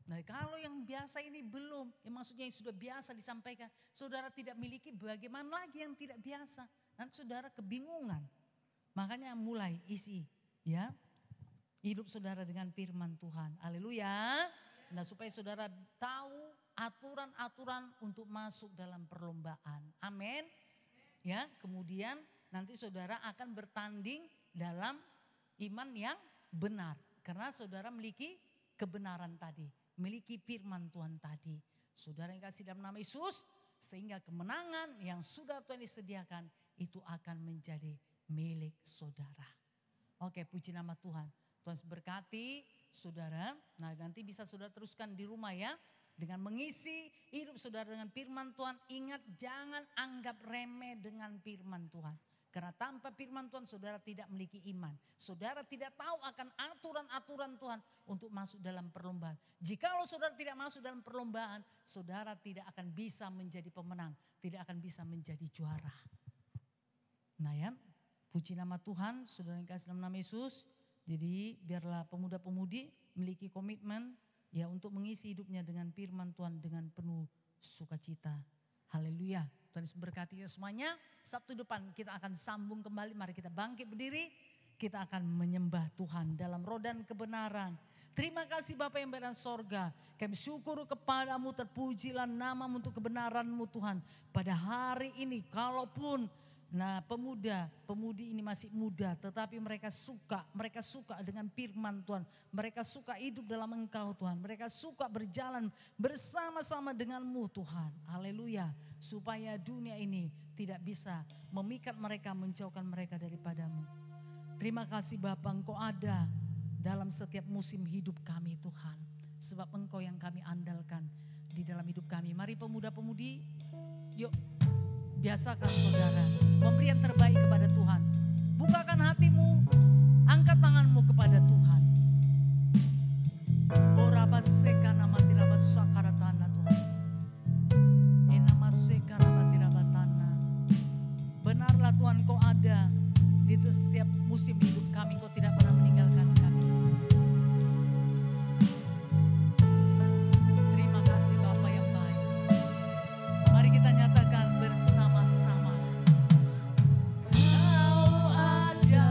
Nah kalau yang biasa ini belum, maksudnya yang sudah biasa disampaikan. Saudara tidak miliki, bagaimana lagi yang tidak biasa. Nanti saudara kebingungan. Makanya mulai isi ya hidup saudara dengan firman Tuhan. Haleluya. Nah supaya saudara tahu aturan-aturan untuk masuk dalam perlombaan. Amin. Ya, kemudian nanti saudara akan bertanding dalam iman yang benar. Karena saudara memiliki kebenaran tadi. Memiliki firman Tuhan tadi. Saudara yang kasih dalam nama Yesus. Sehingga kemenangan yang sudah Tuhan disediakan itu akan menjadi milik saudara. Oke, puji nama Tuhan. Tuhan berkati saudara. Nah nanti bisa saudara teruskan di rumah ya. Dengan mengisi hidup saudara dengan firman Tuhan. Ingat jangan anggap remeh dengan firman Tuhan. Karena tanpa firman Tuhan saudara tidak memiliki iman. Saudara tidak tahu akan aturan-aturan Tuhan untuk masuk dalam perlombaan. Jikalau saudara tidak masuk dalam perlombaan, saudara tidak akan bisa menjadi pemenang. Tidak akan bisa menjadi juara. Nah ya, puji nama Tuhan, saudara yang kasih dalam nama Yesus. Jadi biarlah pemuda-pemudi memiliki komitmen ya untuk mengisi hidupnya dengan firman Tuhan dengan penuh sukacita. Haleluya. Tuhan Yesus berkati kita semuanya. Sabtu depan kita akan sambung kembali. Mari kita bangkit berdiri. Kita akan menyembah Tuhan dalam roh dan kebenaran. Terima kasih Bapa yang berada di sorga. Kami syukur kepadamu, terpujilah namamu untuk kebenaranmu Tuhan. Pada hari ini kalaupun pemudi ini masih muda, tetapi mereka suka dengan firman Tuhan. Mereka suka hidup dalam Engkau Tuhan. Mereka suka berjalan bersama-sama denganmu Tuhan. Haleluya. Supaya dunia ini tidak bisa memikat mereka, menjauhkan mereka daripadamu. Terima kasih Bapa, Engkau ada dalam setiap musim hidup kami Tuhan. Sebab Engkau yang kami andalkan di dalam hidup kami. Mari pemuda-pemudi, yuk. Biasakan saudara memberi yang terbaik kepada Tuhan. Bukakan hatimu, angkat tanganmu kepada Tuhan. Oraba seka nama tiraba sakaratana Tuhan. Enama seka nama tiraba tanah. Benarlah Tuhan Kau ada di setiap musim hidup kami. Kau tidak pernah meninggalkan kami. Terima kasih Bapa yang baik. Mari kita nyatakan bersama-sama. Kau ada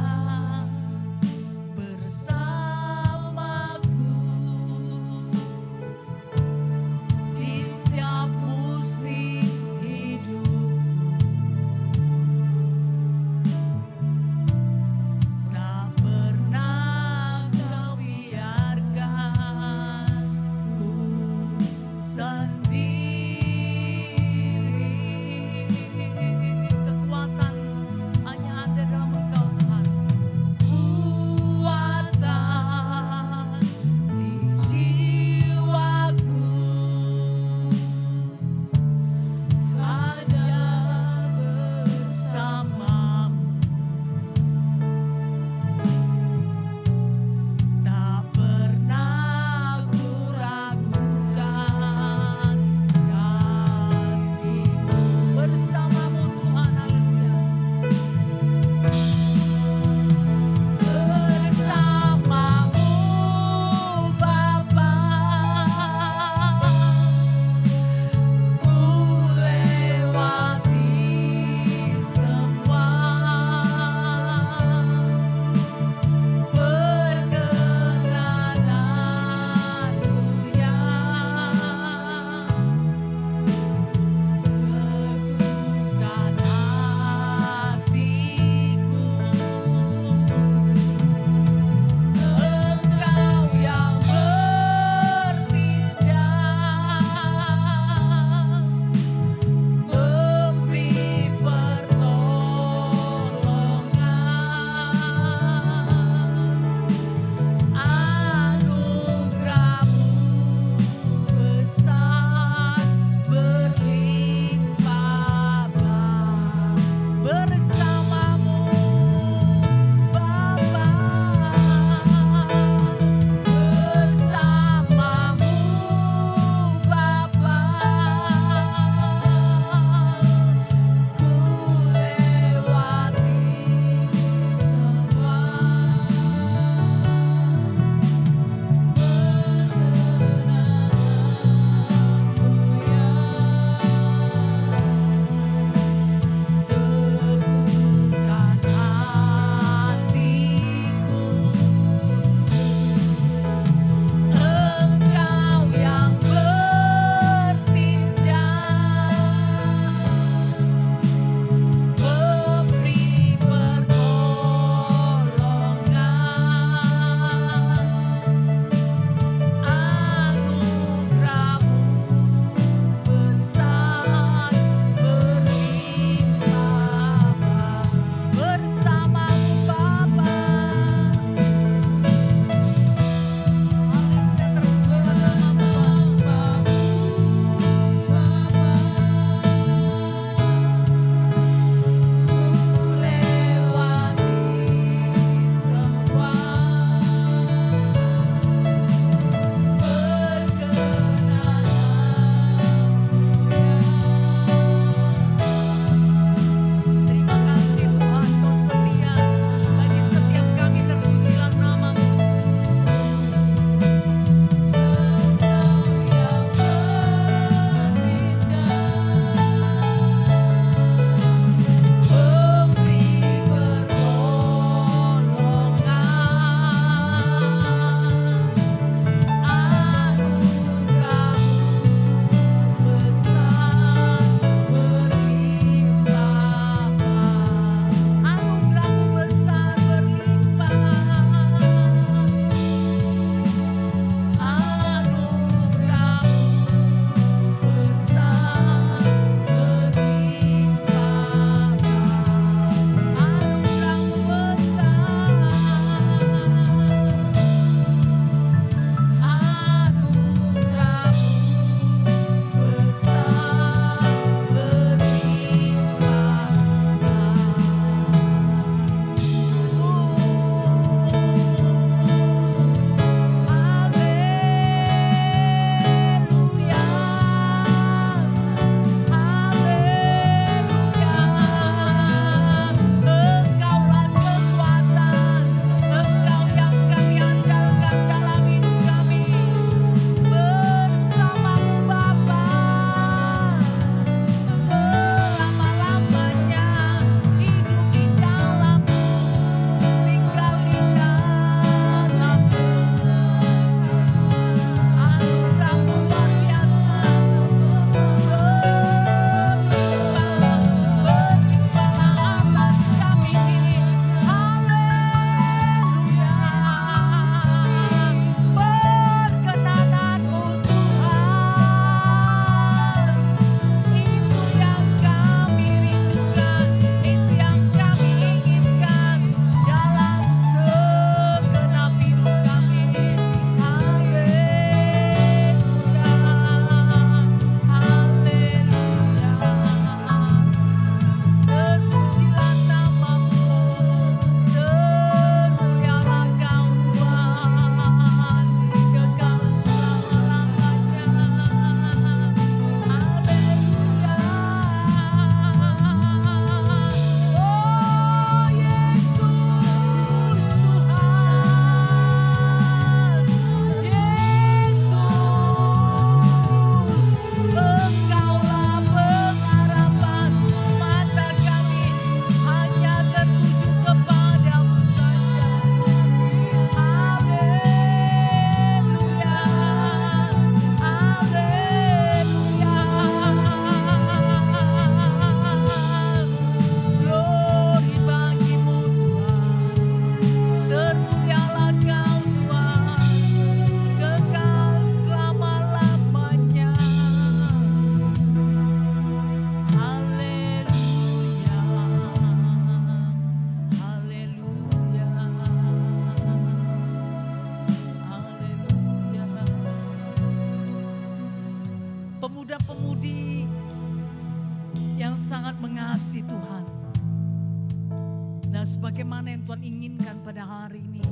bagaimana yang Tuhan inginkan pada hari ini.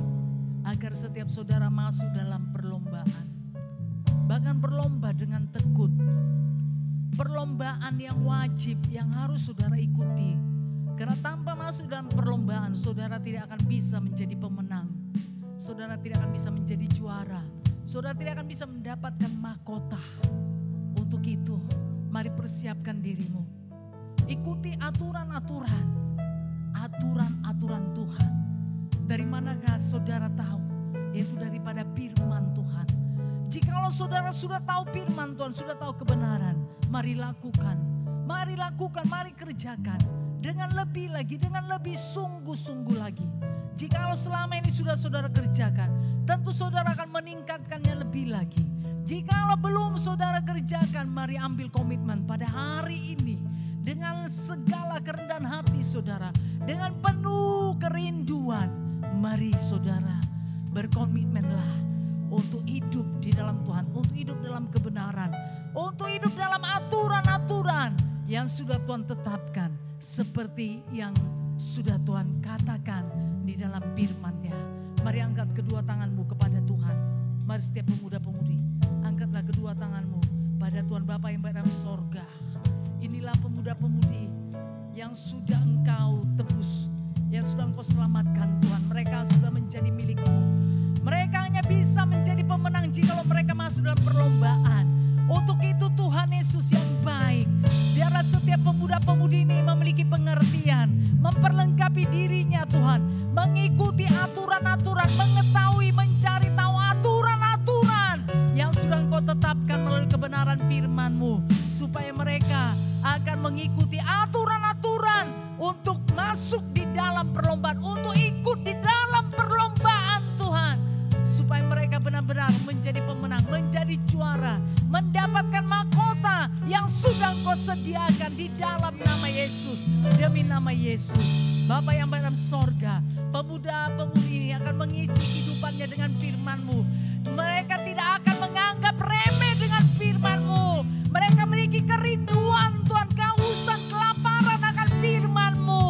Agar setiap saudara masuk dalam perlombaan. Bahkan berlomba dengan tekun. Perlombaan yang wajib yang harus saudara ikuti. Karena tanpa masuk dalam perlombaan, saudara tidak akan bisa menjadi pemenang. Saudara tidak akan bisa menjadi juara. Saudara tidak akan bisa mendapatkan mahkota. Untuk itu, mari persiapkan dirimu. Ikuti aturan-aturan. Aturan-aturan Tuhan. Dari manakah saudara tahu? Yaitu daripada firman Tuhan. Jikalau saudara sudah tahu firman Tuhan, sudah tahu kebenaran, mari lakukan. Mari lakukan, mari kerjakan. Dengan lebih lagi, dengan lebih sungguh-sungguh lagi. Jikalau selama ini sudah saudara kerjakan, tentu saudara akan meningkatkannya lebih lagi. Jikalau belum saudara kerjakan, mari ambil komitmen pada hari ini. Dengan segala kerendahan hati saudara, dengan penuh kerinduan, mari saudara berkomitmenlah untuk hidup di dalam Tuhan, untuk hidup dalam kebenaran, untuk hidup dalam aturan-aturan yang sudah Tuhan tetapkan. Seperti yang sudah Tuhan katakan di dalam firman-Nya. Mari angkat kedua tanganmu kepada Tuhan. Mari setiap pemuda-pemudi, angkatlah kedua tanganmu pada Tuhan Bapa yang baik dalam sorga. Inilah pemuda-pemudi yang sudah Engkau tebus, yang sudah Engkau selamatkan Tuhan. Mereka sudah menjadi milik-Mu. Mereka hanya bisa menjadi pemenang jika mereka masuk dalam perlombaan. Untuk itu Tuhan Yesus yang baik, biarlah setiap pemuda-pemudi ini memiliki pengertian, memperlengkapi dirinya Tuhan, mengikuti aturan-aturan, mengetahui, mencari tahu aturan-aturan yang sudah Engkau tetapkan melalui kebenaran firman-Mu, supaya mereka akan mengikuti aturan-aturan untuk masuk di dalam perlombaan, untuk ikut di dalam perlombaan Tuhan, supaya mereka benar-benar menjadi pemenang, menjadi juara, mendapatkan mahkota yang sudah Engkau sediakan di dalam nama Yesus. Demi nama Yesus. Bapa yang baik dalam sorga, pemuda-pemudi ini akan mengisi kehidupannya dengan firman-Mu. Mereka tidak akan menganggap remeh dengan firman-Mu. Mereka memiliki kerinduan Tuhan, kehausan, kelaparan akan firman-Mu.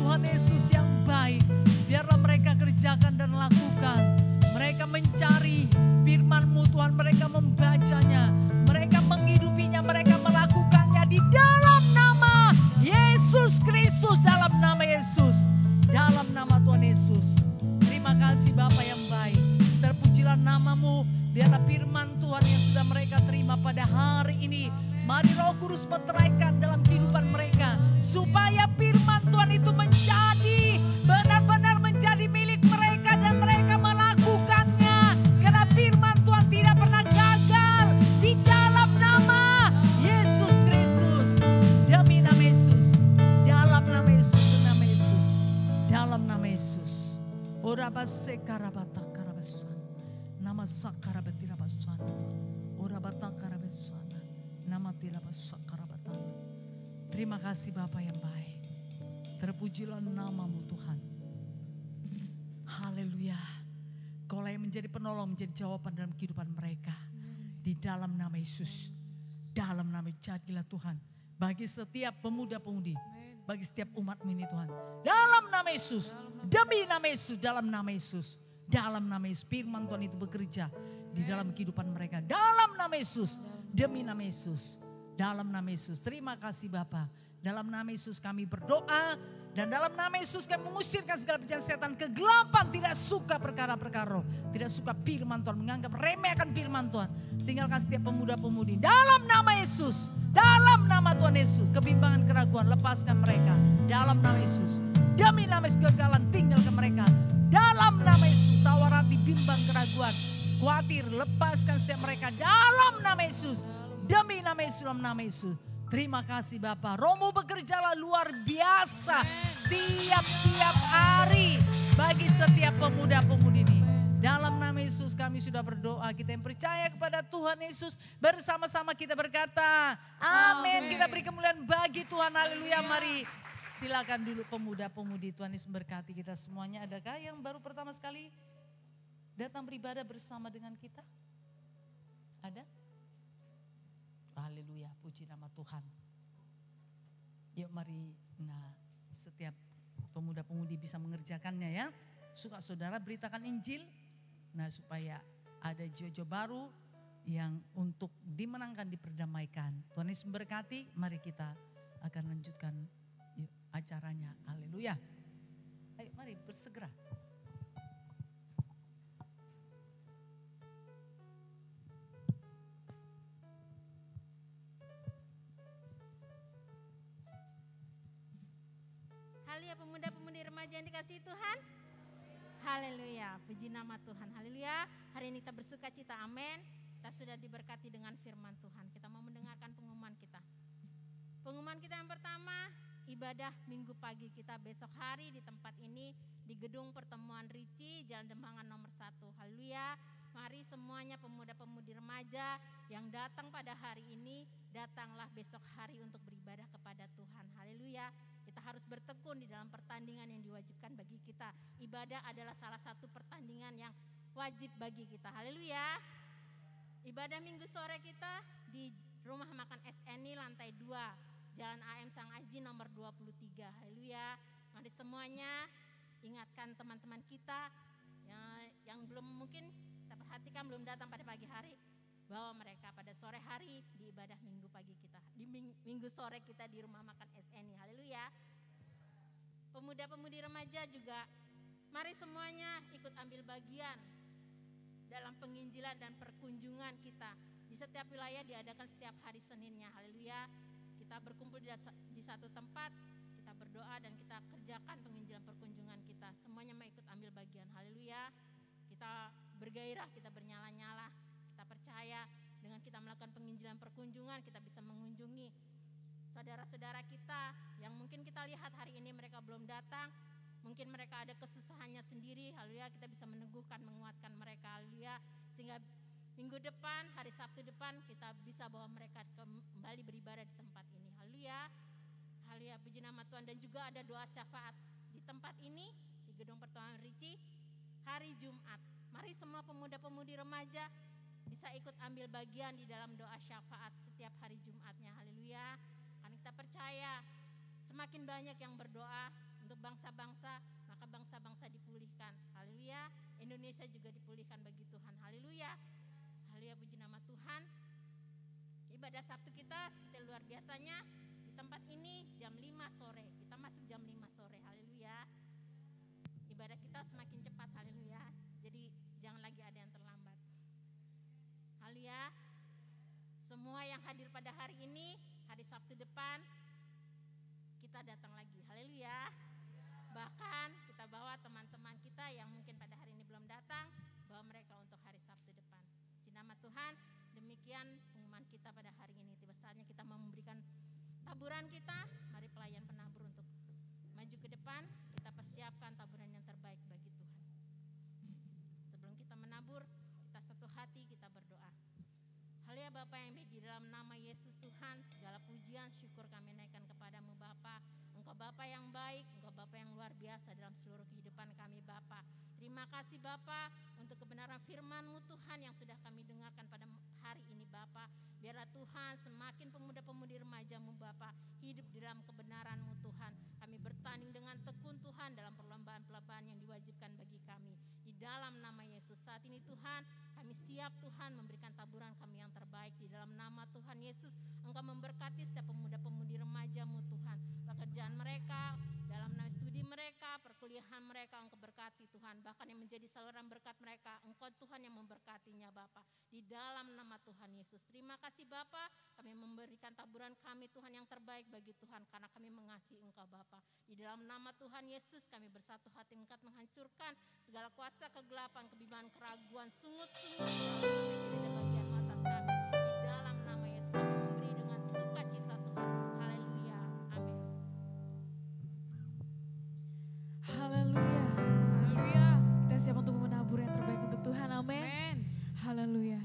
Tuhan Yesus yang baik, biarlah mereka kerjakan dan lakukan. Mereka mencari firman-Mu Tuhan, mereka membacanya, mereka menghidupinya, mereka melakukannya di dalam nama Yesus Kristus, dalam nama Yesus, dalam nama Tuhan Yesus. Terima kasih Bapa yang baik, terpujilah nama-Mu, biarlah firman Tuhan yang sudah mereka terima pada hari ini, mari Roh Kudus meteraikan dalam kehidupan mereka, supaya firman Tuhan itu menjadi benar-benar menjadi milik mereka dan mereka melakukannya. Karena firman Tuhan tidak pernah gagal di dalam nama Yesus Kristus. Demi nama Yesus, dalam nama Yesus, nama Yesus, dalam nama Yesus. Ora basekarabata karabasan, nama sakarabatirabasan, ora batakarabasan, nama tirabasakarabatan. Terima kasih Bapa yang baik. Terpujilah nama-Mu Tuhan. Haleluya. Kaulah yang menjadi penolong, menjadi jawaban dalam kehidupan mereka. Di dalam nama Yesus. Dalam nama jadilah Tuhan. Bagi setiap pemuda-pemudi. Bagi setiap umat-Mu ini Tuhan. Dalam nama Yesus. Demi nama Yesus. Dalam nama Yesus. Dalam nama Yesus. Firman Tuhan itu bekerja di dalam kehidupan mereka. Dalam nama Yesus. Demi nama Yesus. Dalam nama Yesus. Terima kasih Bapa. Dalam nama Yesus kami berdoa. Dan dalam nama Yesus kami mengusirkan segala pekerjaan setan, kegelapan, tidak suka perkara-perkara roh, tidak suka firman Tuhan, menganggap remeh akan firman Tuhan. Tinggalkan setiap pemuda-pemudi dalam nama Yesus, dalam nama Tuhan Yesus. Kebimbangan, keraguan, lepaskan mereka dalam nama Yesus. Demi nama Yesus, kegagalan tinggalkan mereka dalam nama Yesus. Tawar hati, bimbang, keraguan, khawatir, lepaskan setiap mereka dalam nama Yesus. Demi nama Yesus, dalam nama Yesus. Terima kasih Bapa. Roh-Mu bekerjalah luar biasa tiap-tiap hari bagi setiap pemuda-pemudi ini. Dalam nama Yesus kami sudah berdoa. Kita yang percaya kepada Tuhan Yesus, bersama-sama kita berkata amin. Kita beri kemuliaan bagi Tuhan. Haleluya. Mari silakan dulu pemuda-pemudi. Tuhan Yesus berkati kita semuanya. Adakah yang baru pertama sekali datang beribadah bersama dengan kita? Ada? Haleluya, puji nama Tuhan. Yuk mari, setiap pemuda-pemudi bisa mengerjakannya ya. Suka saudara beritakan Injil, nah supaya ada jiwa-jiwa baru yang untuk dimenangkan, diperdamaikan. Tuhan Yesus memberkati, mari kita akan lanjutkan acaranya. Haleluya. Ayo mari bersegera. Haleluya, pemuda-pemudi remaja yang dikasihi Tuhan. Haleluya, puji nama Tuhan. Haleluya, hari ini kita bersuka cita, amin. Kita sudah diberkati dengan firman Tuhan. Kita mau mendengarkan pengumuman kita. Pengumuman kita yang pertama, ibadah minggu pagi kita besok hari di tempat ini di gedung pertemuan Ricci, Jalan Dembangan nomor 1. Haleluya. Mari semuanya pemuda-pemudi remaja yang datang pada hari ini, datanglah besok hari untuk beribadah kepada Tuhan. Haleluya. Kita harus bertekun di dalam pertandingan yang diwajibkan bagi kita. Ibadah adalah salah satu pertandingan yang wajib bagi kita. Haleluya. Ibadah minggu sore kita di Rumah Makan SNI lantai 2, Jalan AM Sang Aji nomor 23. Haleluya. Mari semuanya ingatkan teman-teman kita yang belum mungkin kita perhatikan belum datang pada pagi hari, bawa mereka pada sore hari di ibadah minggu pagi kita, di minggu sore kita di Rumah Makan SNI. Haleluya. Pemuda-pemudi remaja juga mari semuanya ikut ambil bagian dalam penginjilan dan perkunjungan kita. Di setiap wilayah diadakan setiap hari Seninnya. Haleluya. Kita berkumpul di satu tempat, kita berdoa dan kita kerjakan penginjilan perkunjungan kita. Semuanya mau ikut ambil bagian. Haleluya. Kita bergairah, kita bernyala-nyala. Kita percaya dengan kita melakukan penginjilan perkunjungan, kita bisa mengunjungi saudara-saudara kita yang mungkin kita lihat hari ini mereka belum datang. Mungkin mereka ada kesusahannya sendiri. Haleluya. Kita bisa meneguhkan, menguatkan mereka. Haleluya. Sehingga minggu depan, hari Sabtu depan kita bisa bawa mereka kembali beribadah di tempat ini. Haleluya. Haleluya, puji nama Tuhan. Dan juga ada doa syafaat di tempat ini, di gedung pertemuan Ricci, hari Jumat. Mari semua pemuda-pemudi remaja bisa ikut ambil bagian di dalam doa syafaat setiap hari Jumatnya. Haleluya. Karena kita percaya semakin banyak yang berdoa untuk bangsa-bangsa, maka bangsa-bangsa dipulihkan. Haleluya. Indonesia juga dipulihkan bagi Tuhan. Haleluya. Haleluya, puji nama Tuhan. Ibadah Sabtu kita seperti luar biasanya di tempat ini jam 5 sore. Kita masuk jam 5 sore. Haleluya. Ibadah kita semakin cepat. Haleluya. Jadi jangan lagi ada yang terlambat. Haleluya. Semua yang hadir pada hari ini, hari Sabtu depan kita datang lagi. Haleluya. Bahkan kita bawa teman-teman kita yang mungkin pada hari ini belum datang, bawa mereka untuk hari Sabtu depan. Puji nama Tuhan. Demikian pengumuman kita pada hari ini. Tiba saatnya kita memberikan taburan kita. Mari pelayan penabur untuk maju ke depan. Kita persiapkan taburan yang terbaik bagi Tuhan. Sebelum kita menabur, kita satu hati, kita berdoa. Haleluya. Bapa yang baik, di dalam nama Yesus Tuhan, segala pujian syukur kami naikkan kepadamu Bapa. Engkau Bapa yang baik, Engkau Bapa yang luar biasa dalam seluruh kehidupan kami Bapa. Terima kasih Bapa untuk kebenaran firman-Mu Tuhan yang sudah kami dengarkan pada hari ini Bapa. Biarlah Tuhan semakin pemuda-pemudi remaja-Mu Bapa hidup di dalam kebenaran-Mu Tuhan. Kami bertanding dengan tekun Tuhan dalam perlombaan-perlombaan yang diwajibkan bagi kami. Di dalam nama Yesus saat ini Tuhan, kami siap Tuhan memberikan taburan kami yang terbaik. Di dalam nama Tuhan Yesus, Engkau memberkati setiap pemuda-pemudi remaja-Mu Tuhan. Pekerjaan mereka, dalam studi mereka, perkuliahan mereka Engkau berkati Tuhan. Bahkan yang menjadi saluran berkat mereka, Engkau Tuhan yang memberkatinya Bapa. Di dalam nama Tuhan Yesus. Terima kasih Bapa, kami memberikan taburan kami Tuhan yang terbaik bagi Tuhan. Karena kami mengasihi Engkau Bapa. Di dalam nama Tuhan Yesus kami bersatu hati engkau menghancurkan segala kuasa kegelapan, kebimbang, keraguan, sungut-sungut bagian atas kami. Di dalam nama Yesus kami memberi dengan sukacita Tuhan. Haleluya. Amin. Haleluya. Haleluya. Kita siap untuk menabur yang terbaik untuk Tuhan. Amin. Haleluya.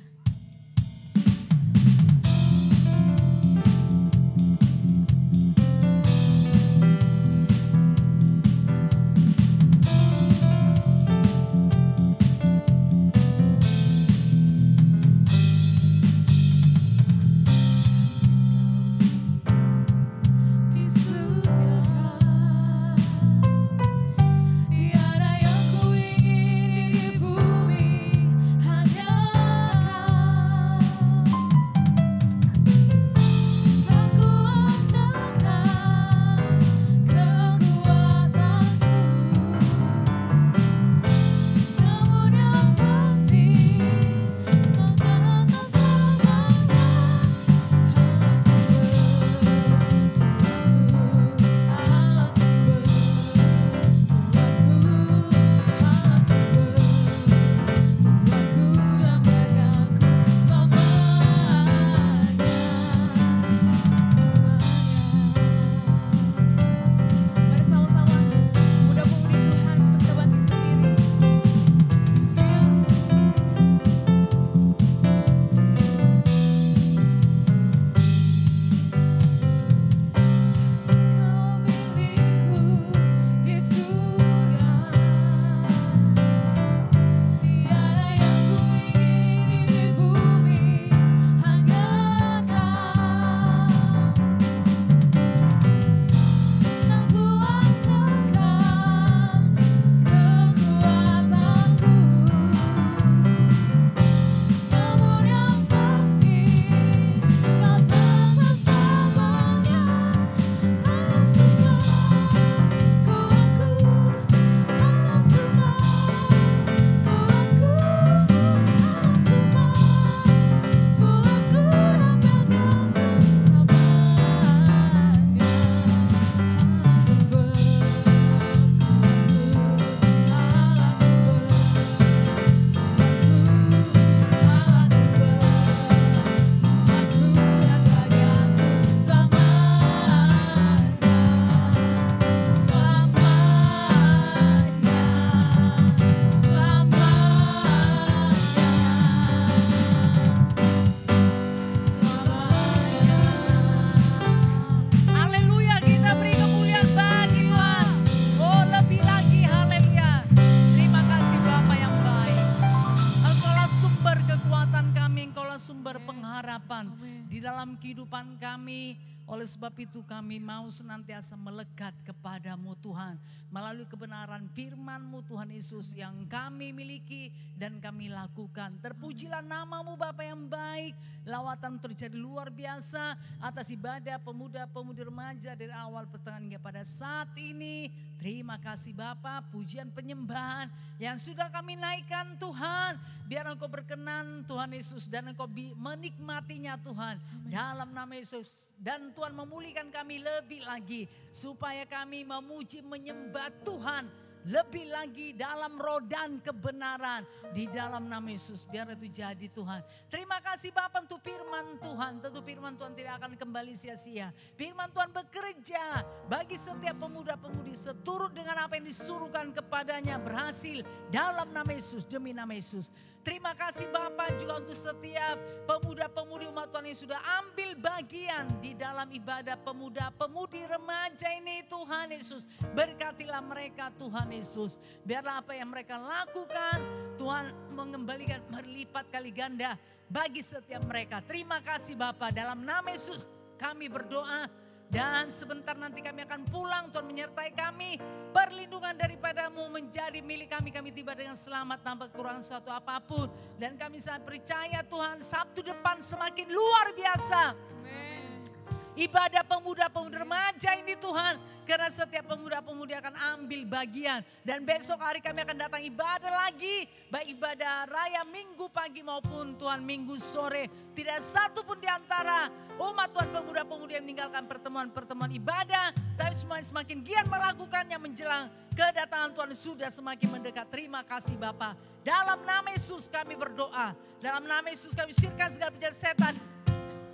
Tuhan Amin. di dalam kehidupan kami. Oleh sebab itu kami mau senantiasa melekat kepadamu Tuhan. Melalui kebenaran firman-Mu Tuhan Yesus yang kami miliki dan kami lakukan. Terpujilah nama-Mu Bapa yang baik. Lawatan terjadi luar biasa atas ibadah pemuda-pemudi remaja dari awal pertengahan hingga pada saat ini. Terima kasih Bapa, pujian penyembahan yang sudah kami naikkan Tuhan. Biar Engkau berkenan Tuhan Yesus dan Engkau menikmatinya Tuhan. Dalam nama Yesus. Dan Tuhan memulihkan kami lebih lagi. Supaya kami memuji menyembah Tuhan. Lebih lagi dalam roh dan kebenaran. Di dalam nama Yesus. Biar itu jadi Tuhan. Terima kasih Bapa untuk firman Tuhan. Tentu firman Tuhan tidak akan kembali sia-sia. Firman Tuhan bekerja bagi setiap pemuda-pemudi seturut dengan apa yang disuruhkan kepadanya berhasil. Dalam nama Yesus, demi nama Yesus. Terima kasih Bapak juga untuk setiap pemuda-pemudi umat Tuhan yang sudah ambil bagian di dalam ibadah pemuda-pemudi remaja ini Tuhan Yesus. Berkatilah mereka Tuhan Yesus. Biarlah apa yang mereka lakukan Tuhan mengembalikan berlipat kali ganda bagi setiap mereka. Terima kasih Bapak, dalam nama Yesus kami berdoa. Dan sebentar nanti kami akan pulang, Tuhan menyertai kami. Perlindungan daripadamu menjadi milik kami. Kami tiba dengan selamat tanpa kekurangan suatu apapun. Dan kami sangat percaya Tuhan Sabtu depan semakin luar biasa. Amin. Ibadah pemuda-pemudi remaja ini Tuhan. Karena setiap pemuda-pemudi akan ambil bagian. Dan besok hari kami akan datang ibadah lagi. Baik ibadah raya minggu pagi maupun Tuhan minggu sore. Tidak satu pun di antara umat Tuhan pemuda-pemudi yang meninggalkan pertemuan-pertemuan ibadah. Tapi semuanya semakin giat melakukannya menjelang kedatangan Tuhan sudah semakin mendekat. Terima kasih Bapa. Dalam nama Yesus kami berdoa. Dalam nama Yesus kami usirkan segala penjahat setan.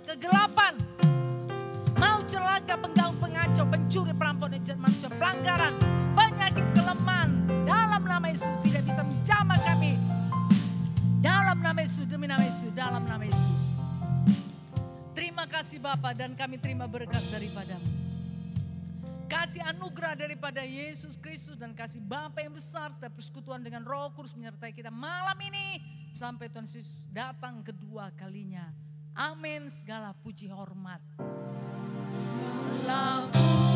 Kegelapan. Mau celaka, pengganggu, pengacau, pencuri, perampok, dan jahat manusia, pelanggaran, penyakit, kelemahan. Dalam nama Yesus tidak bisa menjamah kami. Dalam nama Yesus, demi nama Yesus, dalam nama Yesus. Terima kasih Bapa dan kami terima berkat daripadamu. Kasih anugerah daripada Yesus Kristus dan kasih Bapa yang besar setiap persekutuan dengan Roh Kudus menyertai kita malam ini. Sampai Tuhan Yesus datang kedua kalinya. Amin, segala puji hormat. Segala puji